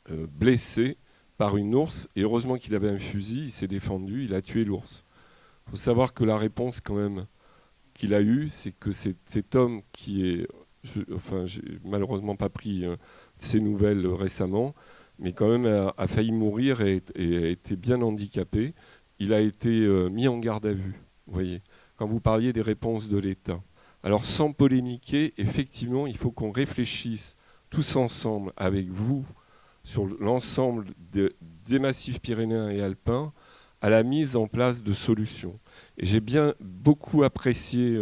blessé par une ours. Et heureusement qu'il avait un fusil, il s'est défendu, il a tué l'ours. Il faut savoir que la réponse quand même qu'il a eue, c'est que cet homme qui est... j'ai malheureusement pas pris ces nouvelles récemment, mais quand même a failli mourir et a été bien handicapé. Il a été mis en garde à vue, vous voyez, quand vous parliez des réponses de l'État. Alors sans polémiquer, effectivement, il faut qu'on réfléchisse tous ensemble avec vous sur l'ensemble des massifs pyrénéens et alpins à la mise en place de solutions. Et j'ai beaucoup apprécié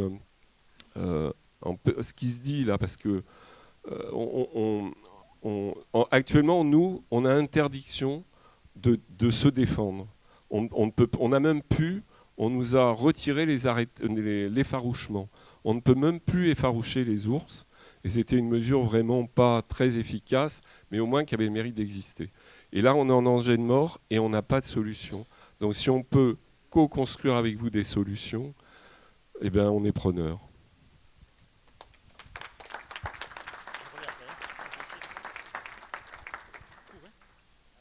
ce qui se dit là, parce que actuellement, nous, on a interdiction de se défendre. On a même pu, on nous a retiré l'effarouchement. On ne peut même plus effaroucher les ours. Et c'était une mesure vraiment pas très efficace, mais au moins qui avait le mérite d'exister. Et là, on est en danger de mort et on n'a pas de solution. Donc si on peut co-construire avec vous des solutions, eh bien, on est preneur.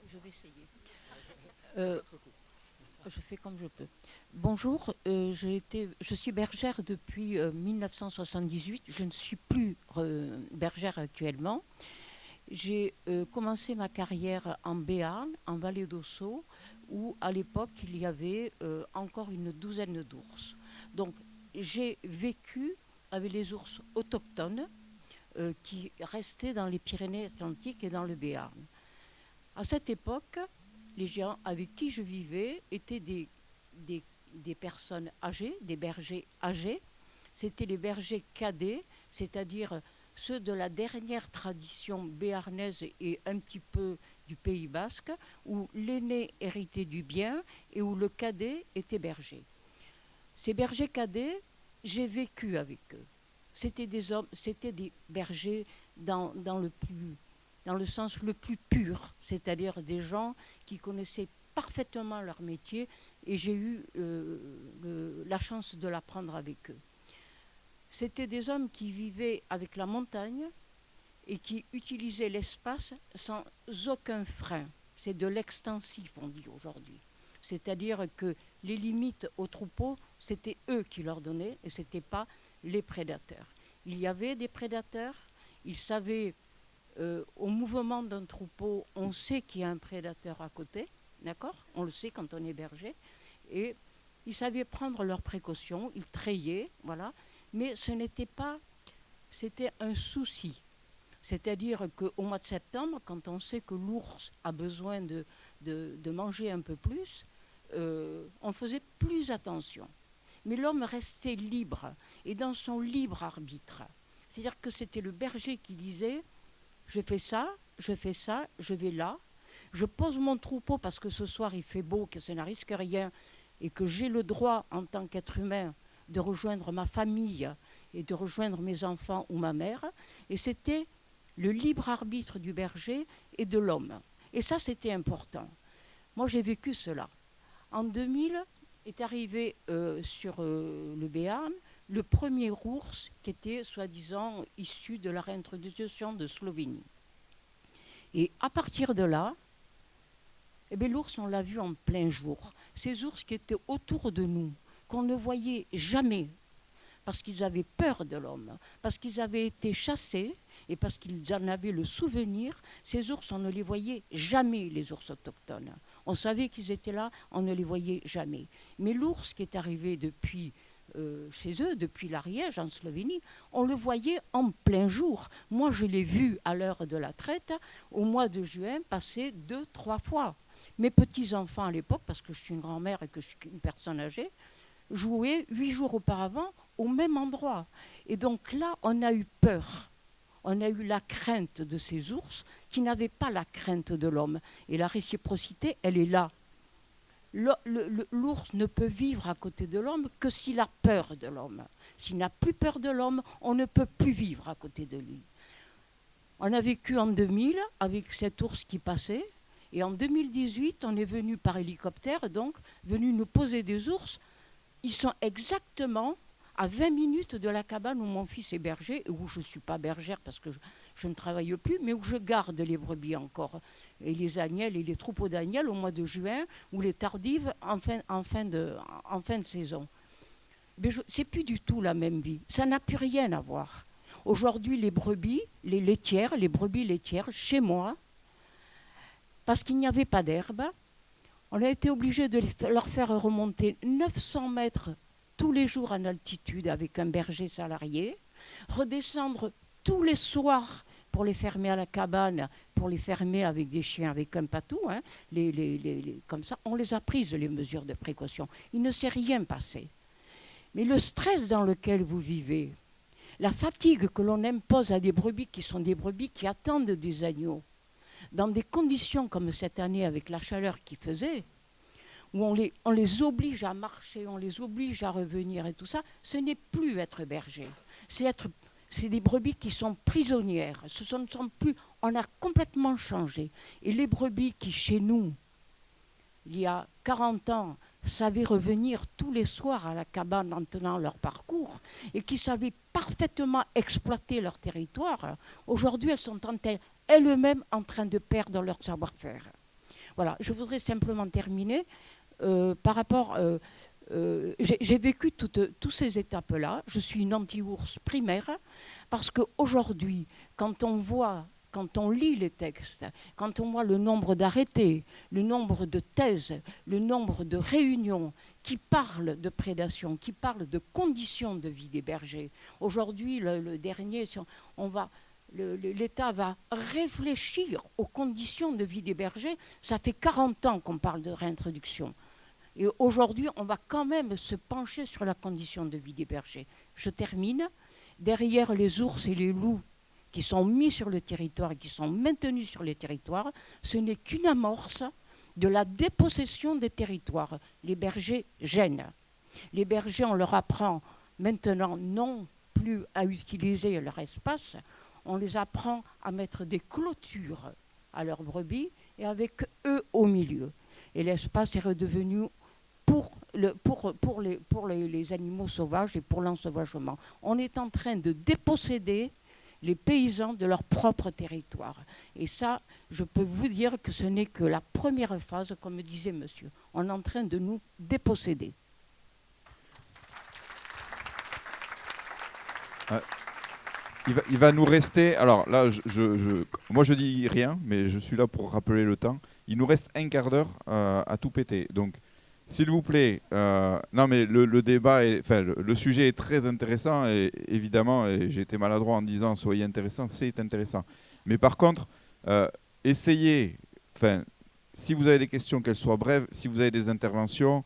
Je vais essayer. Je fais comme je peux. Bonjour, je suis bergère depuis 1978. Je ne suis plus bergère actuellement. J'ai commencé ma carrière en Béarn, en vallée d'Ossau, où à l'époque il y avait encore une douzaine d'ours. Donc j'ai vécu avec les ours autochtones qui restaient dans les Pyrénées-Atlantiques et dans le Béarn. À cette époque, les gens avec qui je vivais étaient des des personnes âgées, des bergers âgés. C'était les bergers cadets, c'est-à-dire ceux de la dernière tradition béarnaise et un petit peu du Pays basque, où l'aîné héritait du bien et où le cadet était berger. Ces bergers cadets, j'ai vécu avec eux. C'était des hommes, c'était des bergers dans le sens le plus pur, c'est-à-dire des gens qui connaissaient parfaitement leur métier, et j'ai eu la chance de l'apprendre avec eux. C'était des hommes qui vivaient avec la montagne et qui utilisaient l'espace sans aucun frein. C'est de l'extensif, on dit aujourd'hui. C'est-à-dire que les limites au troupeau, c'était eux qui leur donnaient et ce n'était pas les prédateurs. Il y avait des prédateurs, ils savaient, au mouvement d'un troupeau, on sait qu'il y a un prédateur à côté, d'accord ? On le sait quand on est berger. Et ils savaient prendre leurs précautions, ils traillaient, voilà. Mais ce n'était pas, c'était un souci. C'est-à-dire qu'au mois de septembre, quand on sait que l'ours a besoin de manger un peu plus, on faisait plus attention. Mais l'homme restait libre, et dans son libre arbitre. C'est-à-dire que c'était le berger qui disait « je fais ça, je vais là, je pose mon troupeau parce que ce soir il fait beau, que ça ne risque rien, et que j'ai le droit en tant qu'être humain de rejoindre ma famille et de rejoindre mes enfants ou ma mère. » Et c'était le libre arbitre du berger et de l'homme. Et ça, c'était important. Moi, j'ai vécu cela. En 2000 est arrivé sur le Béarn le premier ours qui était soi-disant issu de la réintroduction de Slovénie. Et à partir de là, eh bien, l'ours, on l'a vu en plein jour. Ces ours qui étaient autour de nous, qu'on ne voyait jamais, parce qu'ils avaient peur de l'homme, parce qu'ils avaient été chassés et parce qu'ils en avaient le souvenir, ces ours, on ne les voyait jamais, les ours autochtones. On savait qu'ils étaient là, on ne les voyait jamais. Mais l'ours qui est arrivé depuis chez eux, depuis l'Ariège, en Slovénie, on le voyait en plein jour. Moi, je l'ai vu à l'heure de la traite, au mois de juin, passer 2-3 fois. Mes petits-enfants à l'époque, parce que je suis une grand-mère et que je suis une personne âgée, jouaient 8 jours auparavant au même endroit. Et donc là, on a eu peur. On a eu la crainte de ces ours qui n'avaient pas la crainte de l'homme. Et la réciprocité, elle est là. L'ours ne peut vivre à côté de l'homme que s'il a peur de l'homme. S'il n'a plus peur de l'homme, on ne peut plus vivre à côté de lui. On a vécu en 2000 avec cet ours qui passait. Et en 2018, on est venu par hélicoptère, donc, venu nous poser des ours. Ils sont exactement à 20 minutes de la cabane où mon fils est berger, où je ne suis pas bergère parce que je ne travaille plus, mais où je garde les brebis encore. Et les agnelles et les troupeaux d'agnelles au mois de juin, ou les tardives en fin de saison. Ce n'est plus du tout la même vie. Ça n'a plus rien à voir. Aujourd'hui, les brebis, les brebis laitières, chez moi, parce qu'il n'y avait pas d'herbe, on a été obligé de leur faire remonter 900 mètres tous les jours en altitude avec un berger salarié, redescendre tous les soirs pour les fermer à la cabane, pour les fermer avec des chiens, avec un patou, hein, comme ça. On les a prises, les mesures de précaution. Il ne s'est rien passé. Mais le stress dans lequel vous vivez, la fatigue que l'on impose à des brebis qui sont des brebis qui attendent des agneaux, dans des conditions comme cette année avec la chaleur qu'il faisait, où on les oblige à marcher, on les oblige à revenir et tout ça, ce n'est plus être berger. C'est des brebis qui sont prisonnières. Ne sont plus, on a complètement changé. Et les brebis qui, chez nous, il y a 40 ans, savaient revenir tous les soirs à la cabane en tenant leur parcours et qui savaient parfaitement exploiter leur territoire, aujourd'hui, elles sont elles-mêmes en train de perdre leur savoir-faire. Voilà, je voudrais simplement terminer par rapport... j'ai vécu toutes ces étapes-là. Je suis une anti-ours primaire parce qu'aujourd'hui, quand on lit les textes, quand on voit le nombre d'arrêtés, le nombre de thèses, le nombre de réunions qui parlent de prédation, qui parlent de conditions de vie des bergers. Aujourd'hui, le dernier, l'État va réfléchir aux conditions de vie des bergers. Ça fait 40 ans qu'on parle de réintroduction. Et aujourd'hui, on va quand même se pencher sur la condition de vie des bergers. Je termine. Derrière les ours et les loups qui sont mis sur le territoire et qui sont maintenus sur les territoires, ce n'est qu'une amorce de la dépossession des territoires. Les bergers gênent. Les bergers, on leur apprend maintenant non plus à utiliser leur espace, on les apprend à mettre des clôtures à leurs brebis et avec eux au milieu. Et l'espace est redevenu pour les animaux sauvages et pour l'ensauvagement. On est en train de déposséder les paysans de leur propre territoire. Et ça, je peux vous dire que ce n'est que la première phase, comme disait monsieur. On est en train de nous déposséder. Il va nous rester, alors là, moi je dis rien, mais je suis là pour rappeler le temps. Il nous reste un quart d'heure à tout péter. Donc, s'il vous plaît, non mais le débat, le sujet est très intéressant, et évidemment, et j'ai été maladroit en disant soyez intéressant, c'est intéressant. Mais par contre, essayez, si vous avez des questions, qu'elles soient brèves, si vous avez des interventions,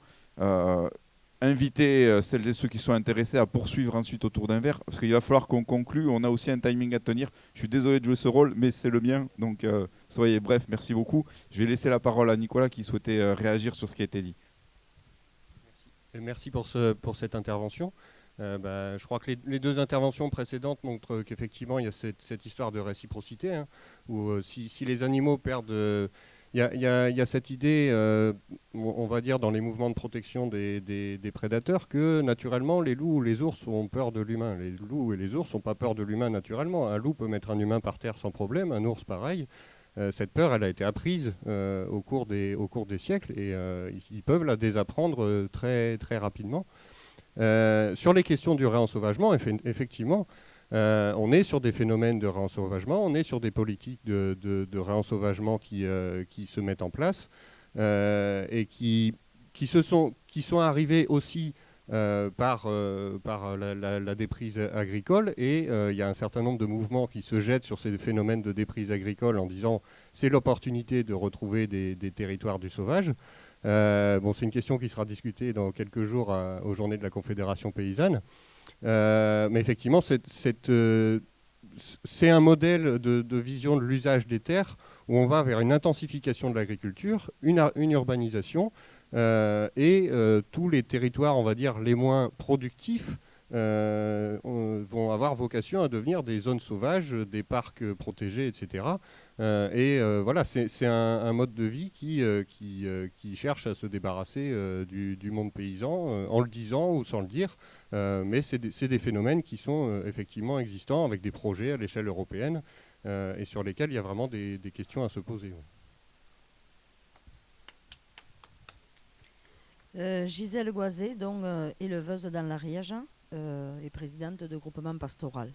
invitez celles et ceux qui sont intéressés à poursuivre ensuite autour d'un verre, parce qu'il va falloir qu'on conclue, on a aussi un timing à tenir. Je suis désolé de jouer ce rôle, mais c'est le mien, donc soyez bref, merci beaucoup. Je vais laisser la parole à Nicolas qui souhaitait réagir sur ce qui a été dit. Merci pour cette intervention. Je crois que les deux interventions précédentes montrent qu'effectivement il y a cette histoire de réciprocité, hein, où si les animaux perdent... Il y a cette idée, on va dire, dans les mouvements de protection des prédateurs, que naturellement les loups ou les ours ont peur de l'humain. Les loups et les ours n'ont pas peur de l'humain naturellement. Un loup peut mettre un humain par terre sans problème, un ours pareil. Cette peur, elle a été apprise au cours des siècles, et ils peuvent la désapprendre très, très rapidement. Sur les questions du réensauvagement, effectivement, on est sur des phénomènes de réensauvagement, on est sur des politiques de réensauvagement qui se mettent en place et qui sont arrivées aussi par la déprise agricole, et il y a un certain nombre de mouvements qui se jettent sur ces phénomènes de déprise agricole en disant c'est l'opportunité de retrouver des territoires du sauvage. C'est une question qui sera discutée dans quelques jours aux Journées de la Confédération paysanne. Mais effectivement, c'est un modèle de vision de l'usage des terres où on va vers une intensification de l'agriculture, une urbanisation, et tous les territoires, on va dire, les moins productifs vont avoir vocation à devenir des zones sauvages, des parcs protégés, etc. Voilà, c'est un mode de vie qui cherche à se débarrasser du monde paysan, en le disant ou sans le dire. Mais c'est des phénomènes qui sont effectivement existants, avec des projets à l'échelle européenne, et sur lesquels il y a vraiment des questions à se poser. Gisèle Goisé, donc éleveuse dans l'Ariège et présidente de groupement pastoral.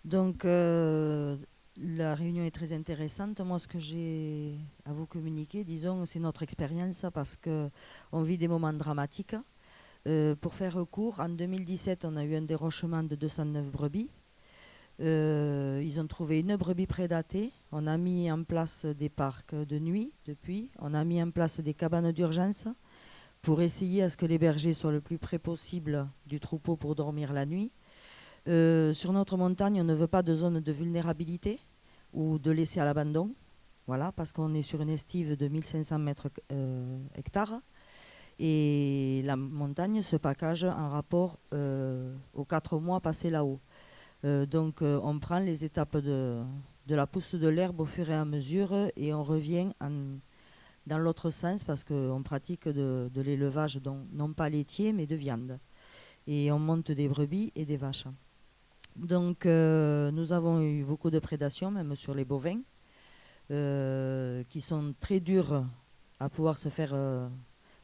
Donc la réunion est très intéressante. Moi, ce que j'ai à vous communiquer, disons, c'est notre expérience, parce qu'on vit des moments dramatiques. Pour faire court, en 2017, on a eu un dérochement de 209 brebis. Ils ont trouvé une brebis prédatée. On a mis en place des parcs de nuit depuis. On a mis en place des cabanes d'urgence pour essayer à ce que les bergers soient le plus près possible du troupeau pour dormir la nuit. Sur notre montagne, on ne veut pas de zone de vulnérabilité ou de laisser à l'abandon, voilà, parce qu'on est sur une estive de 1500 hectares, et la montagne se package en rapport aux 4 mois passés là-haut. Donc on prend les étapes de la pousse de l'herbe au fur et à mesure, et on revient dans l'autre sens, parce qu'on pratique de l'élevage, non pas laitier, mais de viande. Et on monte des brebis et des vaches. Donc nous avons eu beaucoup de prédations, même sur les bovins, qui sont très durs à pouvoir se faire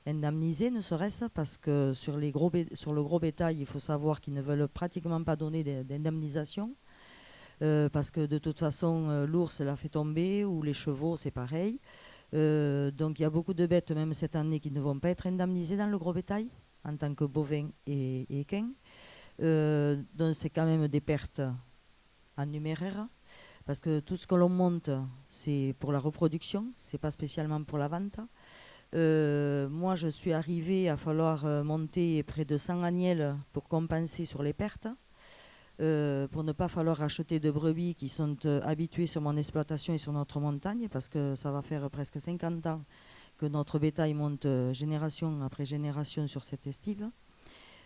indemniser, ne serait-ce, parce que sur le gros bétail, il faut savoir qu'ils ne veulent pratiquement pas donner d'indemnisation, parce que de toute façon, l'ours l'a fait tomber, ou les chevaux, c'est pareil. Donc il y a beaucoup de bêtes, même cette année, qui ne vont pas être indemnisées dans le gros bétail, en tant que bovins et équins. Donc c'est quand même des pertes en numéraire, parce que tout ce que l'on monte, c'est pour la reproduction, c'est pas spécialement pour la vente. Moi, je suis arrivée à falloir monter près de 100 agnelles pour compenser sur les pertes, pour ne pas falloir acheter de brebis qui sont habituées sur mon exploitation et sur notre montagne, parce que ça va faire presque 50 ans que notre bétail monte génération après génération sur cette estive.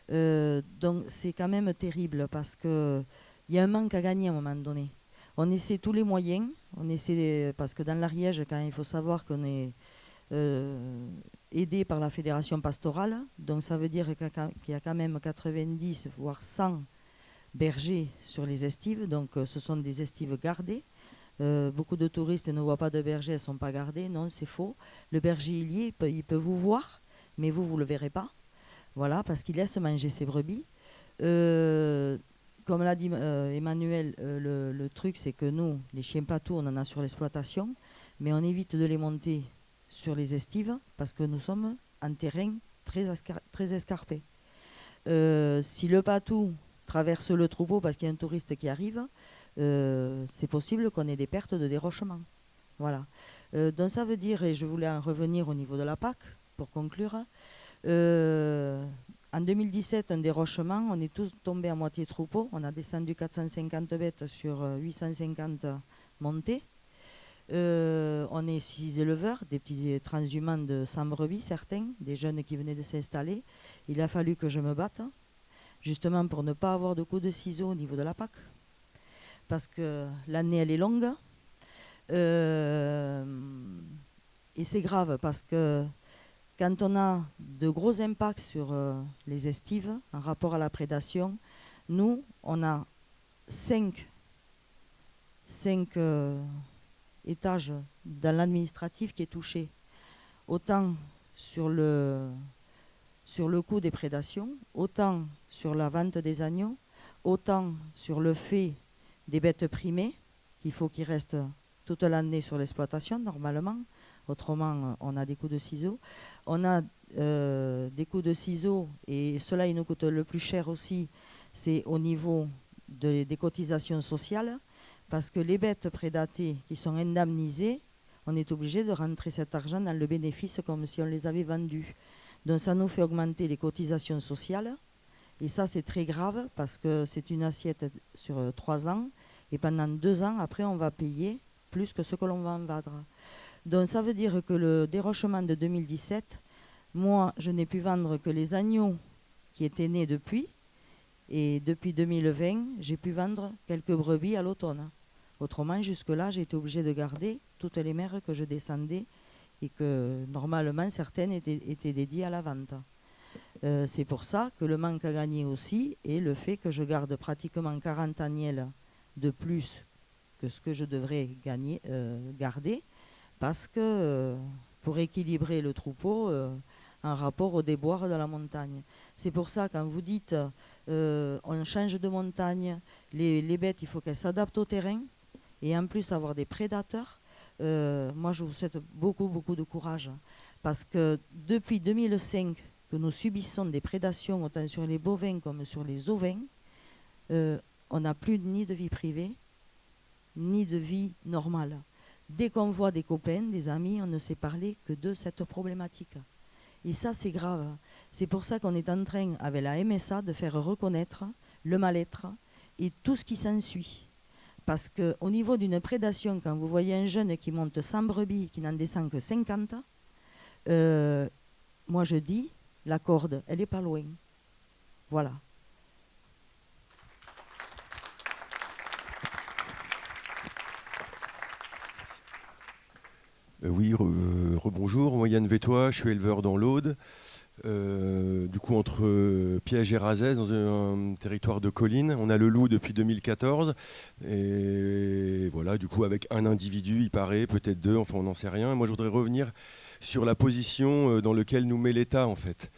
Donc c'est quand même terrible, parce qu'il y a un manque à gagner à un moment donné. On essaie tous les moyens, parce que dans l'Ariège, quand il faut savoir qu'on est aidé par la fédération pastorale, donc ça veut dire qu'il y a quand même 90 voire 100 bergers sur les estives, donc ce sont des estives gardées. Beaucoup de touristes ne voient pas de bergers, elles ne sont pas gardées, non, c'est faux. Le berger il y est, il peut vous voir, mais vous ne le verrez pas, voilà, parce qu'il laisse manger ses brebis. Comme l'a dit Emmanuel, le truc c'est que nous, les chiens patous, on en a sur l'exploitation, mais on évite de les monter sur les estives parce que nous sommes en terrain très escarpé. Si le patou traverse le troupeau parce qu'il y a un touriste qui arrive, c'est possible qu'on ait des pertes de dérochement. Voilà. Donc ça veut dire, et je voulais en revenir au niveau de la PAC pour conclure, en 2017, un dérochement, on est tous tombés à moitié troupeau, on a descendu 450 bêtes sur 850 montées. On est 6 éleveurs, des petits transhumants de 100 brebis, certains, des jeunes qui venaient de s'installer. Il a fallu que je me batte, justement pour ne pas avoir de coups de ciseaux au niveau de la PAC, parce que l'année elle est longue, et c'est grave parce que quand on a de gros impacts sur les estives en rapport à la prédation, nous on a 5 étages dans l'administratif qui est touché, autant sur le coût des prédations, autant sur la vente des agneaux, autant sur le fait des bêtes primées, qu'il faut qu'ils restent toute l'année sur l'exploitation normalement, autrement on a des coups de ciseaux. On a des coups de ciseaux, et cela il nous coûte le plus cher aussi, c'est au niveau des cotisations sociales, parce que les bêtes prédatées qui sont indemnisées, on est obligé de rentrer cet argent dans le bénéfice comme si on les avait vendues. Donc ça nous fait augmenter les cotisations sociales, et ça c'est très grave parce que c'est une assiette sur 3 ans, et pendant 2 ans après on va payer plus que ce que l'on va en vendre. Donc ça veut dire que le dérochement de 2017, moi je n'ai pu vendre que les agneaux qui étaient nés depuis, et depuis 2020 j'ai pu vendre quelques brebis à l'automne. Autrement, jusque-là, j'ai été obligée de garder toutes les mères que je descendais, et que normalement certaines étaient dédiées à la vente. C'est pour ça que le manque à gagner aussi est le fait que je garde pratiquement 40 agnelles de plus que ce que je devrais garder, parce que pour équilibrer le troupeau en rapport au déboire de la montagne. C'est pour ça quand vous dites on change de montagne, les bêtes il faut qu'elles s'adaptent au terrain, et en plus avoir des prédateurs. Moi je vous souhaite beaucoup de courage, parce que depuis 2005 que nous subissons des prédations autant sur les bovins comme sur les ovins, on n'a plus ni de vie privée ni de vie normale. Dès qu'on voit des copains, des amis, on ne sait parler que de cette problématique, et ça c'est grave. C'est pour ça qu'on est en train avec la MSA de faire reconnaître le mal-être et tout ce qui s'ensuit. Parce qu'au niveau d'une prédation, quand vous voyez un jeune qui monte 100 brebis, qui n'en descend que 50, moi je dis, la corde, elle n'est pas loin. Voilà. Oui, rebonjour, moi Yann Vétois, je suis éleveur dans l'Aude. Du coup entre Piège et Razès, dans un territoire de collines. On a le loup depuis 2014, et voilà, du coup avec un individu, il paraît, peut-être 2, enfin on n'en sait rien. Moi je voudrais revenir sur la position dans laquelle nous met l'État en fait.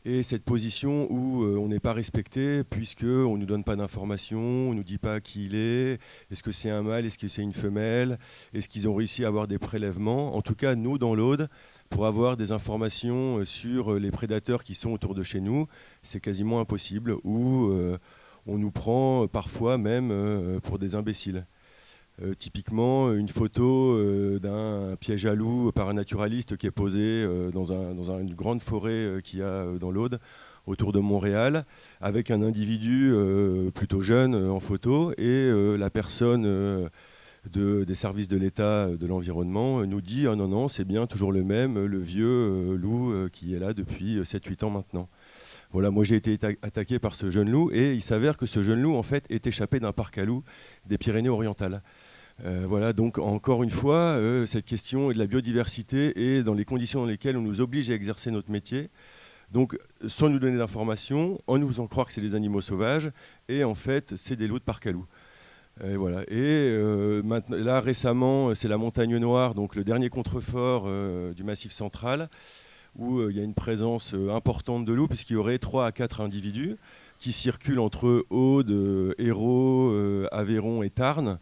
Et cette position où on n'est pas respecté puisqu'on ne nous donne pas d'informations, on ne nous dit pas qui il est, est-ce que c'est un mâle, est-ce que c'est une femelle, est-ce qu'ils ont réussi à avoir des prélèvements. En tout cas, nous, dans l'Aude, pour avoir des informations sur les prédateurs qui sont autour de chez nous, c'est quasiment impossible, ou on nous prend parfois même pour des imbéciles. Typiquement, une photo d'un piège à loup par un naturaliste qui est posé dans une grande forêt qu'il y a dans l'Aude, autour de Montréal, avec un individu plutôt jeune en photo, et la personne des services de l'État de l'environnement nous dit « Ah non, non, c'est bien toujours le même, le vieux loup qui est là depuis 7-8 ans maintenant ». Voilà, moi j'ai été attaqué par ce jeune loup, et il s'avère que ce jeune loup en fait est échappé d'un parc à loups des Pyrénées-Orientales. Voilà, donc encore une fois, cette question de la biodiversité et dans les conditions dans lesquelles on nous oblige à exercer notre métier, donc sans nous donner d'informations, en nous faisant croire que c'est des animaux sauvages, et en fait c'est des loups de parc à loups. Voilà. Et maintenant, là récemment, c'est la Montagne Noire, donc le dernier contrefort du Massif central, où il y a une présence importante de loups, puisqu'il y aurait 3 à 4 individus qui circulent entre Aude, Hérault, Aveyron et Tarn,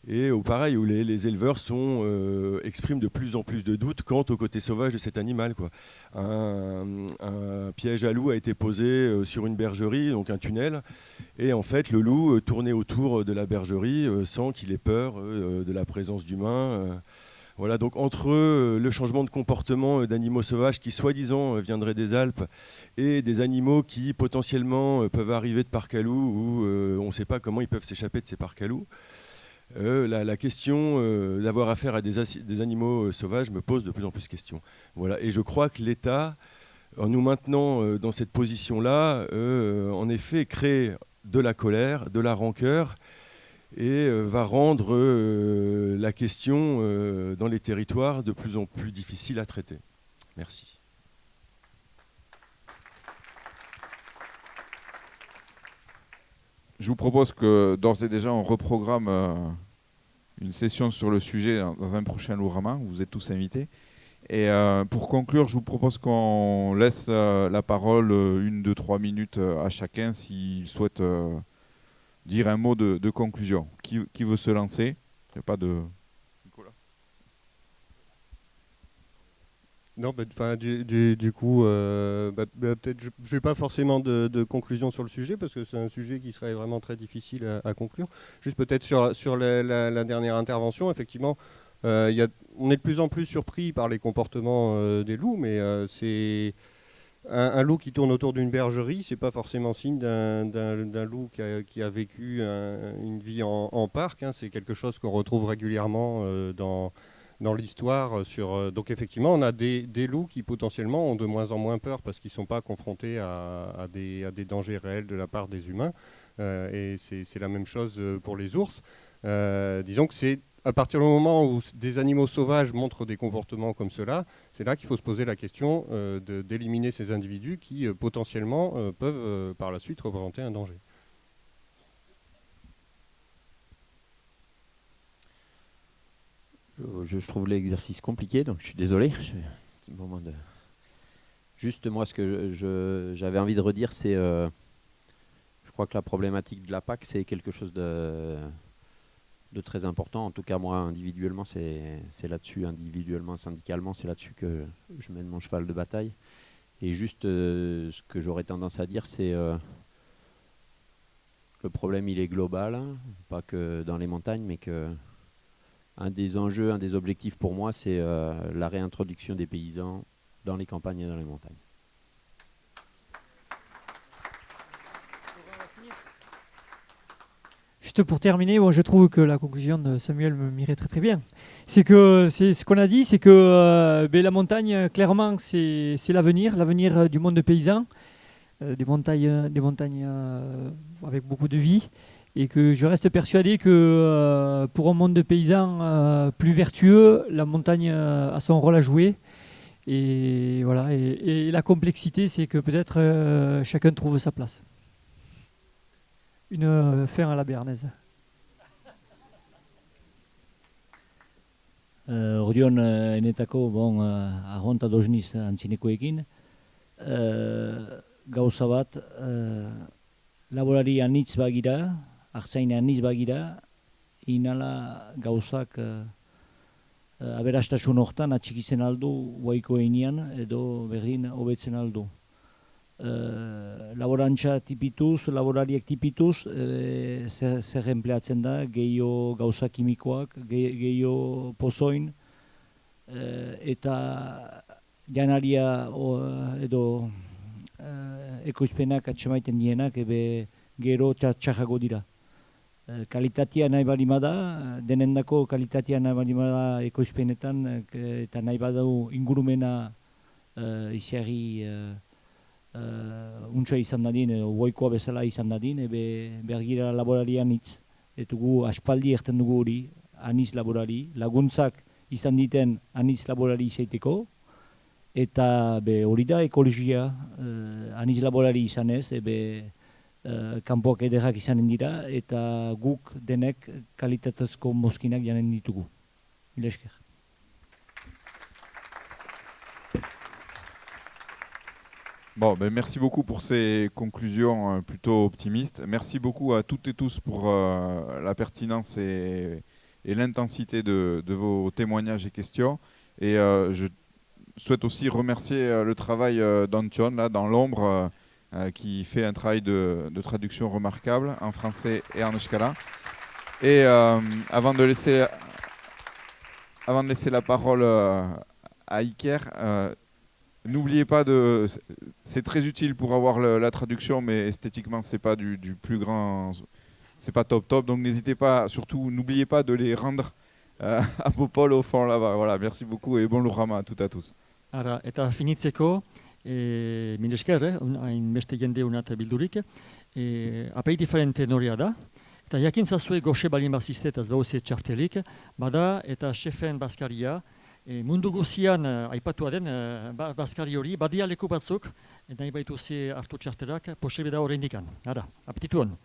et pareil, où les éleveurs expriment de plus en plus de doutes quant au côté sauvage de cet animal, quoi. Un piège à loup a été posé sur une bergerie, donc un tunnel, et en fait le loup tournait autour de la bergerie sans qu'il ait peur de la présence d'humains. Voilà, donc entre le changement de comportement d'animaux sauvages qui soi-disant viendraient des Alpes et des animaux qui potentiellement peuvent arriver de parcs à loups où on ne sait pas comment ils peuvent s'échapper de ces parcs à loups, la question d'avoir affaire à des animaux sauvages me pose de plus en plus de questions. Voilà. Et je crois que l'État, en nous maintenant dans cette position-là, en effet, crée de la colère, de la rancœur, et va rendre la question dans les territoires de plus en plus difficile à traiter. Merci. Je vous propose que d'ores et déjà on reprogramme une session sur le sujet dans un prochain Lourama, où vous êtes tous invités. Et pour conclure, je vous propose qu'on laisse la parole 1, 2, 3 minutes à chacun s'il souhaite dire un mot de conclusion. Qui veut se lancer? Il n'y a pas de... Nicolas. Non, du coup, peut-être je ne fais pas forcément de conclusion sur le sujet, parce que c'est un sujet qui serait vraiment très difficile à conclure. Juste peut-être sur la dernière intervention, effectivement, on est de plus en plus surpris par les comportements des loups, mais c'est un loup qui tourne autour d'une bergerie, c'est pas forcément signe d'un loup qui a vécu une vie en parc, hein. C'est quelque chose qu'on retrouve régulièrement dans l'histoire. Donc effectivement, on a des loups qui potentiellement ont de moins en moins peur parce qu'ils ne sont pas confrontés à des dangers réels de la part des humains. Et c'est la même chose pour les ours. Disons que c'est à partir du moment où des animaux sauvages montrent des comportements comme cela, c'est là qu'il faut se poser la question d'éliminer ces individus qui potentiellement peuvent par la suite représenter un danger. Je trouve l'exercice compliqué, donc je suis désolé. Petit moment de... Juste moi, ce que j'avais envie de redire, c'est... je crois que la problématique de la PAC, c'est quelque chose de très important. En tout cas, moi, individuellement, c'est là-dessus, individuellement, syndicalement, c'est là-dessus que je mène mon cheval de bataille. Et juste, ce que j'aurais tendance à dire, c'est... le problème, il est global, hein, pas que dans les montagnes, mais que... Un des enjeux, un des objectifs pour moi, c'est la réintroduction des paysans dans les campagnes et dans les montagnes. Juste pour terminer, moi je trouve que la conclusion de Samuel m'irait très très bien. C'est que c'est ce qu'on a dit, c'est que la montagne, clairement, c'est l'avenir du monde paysan, des montagnes avec beaucoup de vie. Et que je reste persuadé que pour un monde de paysans plus vertueux, la montagne a son rôle à jouer. Et voilà. Et la complexité, c'est que peut-être chacun trouve sa place. Une fin à la béarnaise. Orion enetako bon arronta dosniz antzinekoekin. Gauza bat, laborari anitz bagira, artzaina anitz bagira, inala gauzak aberastasun hortan atxikitzen aldu guaiko einean edo berdin hobetzen aldu. laborantza tipituz, laborariak tipituz, zer empleatzen da, gehiago gauza kimikoak, gehiago pozoin, eta janaria edo ekoizpenak atxemaiten dienak, gero txarrago dira. Kalitatea nahi balimada, denendako kalitatea nahi balimada ekoizpenetan, eta nahi badau ingurumena iziarri untsa izan dadin, goikoa bezala izan dadin, bergira laborarian hitz. Eta gu aspaldi erten dugu hori, aniz laborari, laguntzak izan diten aniz laborari izaiteko, eta hori da ekologia, aniz laborari izan ez, kanpoak ederrak izanen dira, eta guk denek kalitatezko mozkinak janen ditugu. Mila esker. Bon, merci beaucoup pour ces conclusions plutôt optimistes. Merci beaucoup à toutes et tous pour la pertinence et l'intensité de vos témoignages et questions. Et je souhaite aussi remercier le travail d'Antion, là, dans l'ombre, qui fait un travail de traduction remarquable en français et en euskara. Et avant de laisser la parole à Iker, n'oubliez pas c'est très utile pour avoir la traduction, mais esthétiquement c'est pas du plus grand, c'est pas top. Donc n'hésitez pas, surtout n'oubliez pas de les rendre à Popol au fond là-bas. Voilà, merci beaucoup et bon Lurama à toutes et à tous. Ara, eta finitzeko, mil esker, hain beste jende unat bildurik, aperitifaren tenorea da, eta jakin zazue goxe balin baziztetaz bauzie txartelik, bada eta xefen bazkaria, mundu guzian aipatua den bazkari hori, badia leku batzuk, nahi baitu ze hartu txartelak, posebe da horrein dikan. Ara, apetitu hon.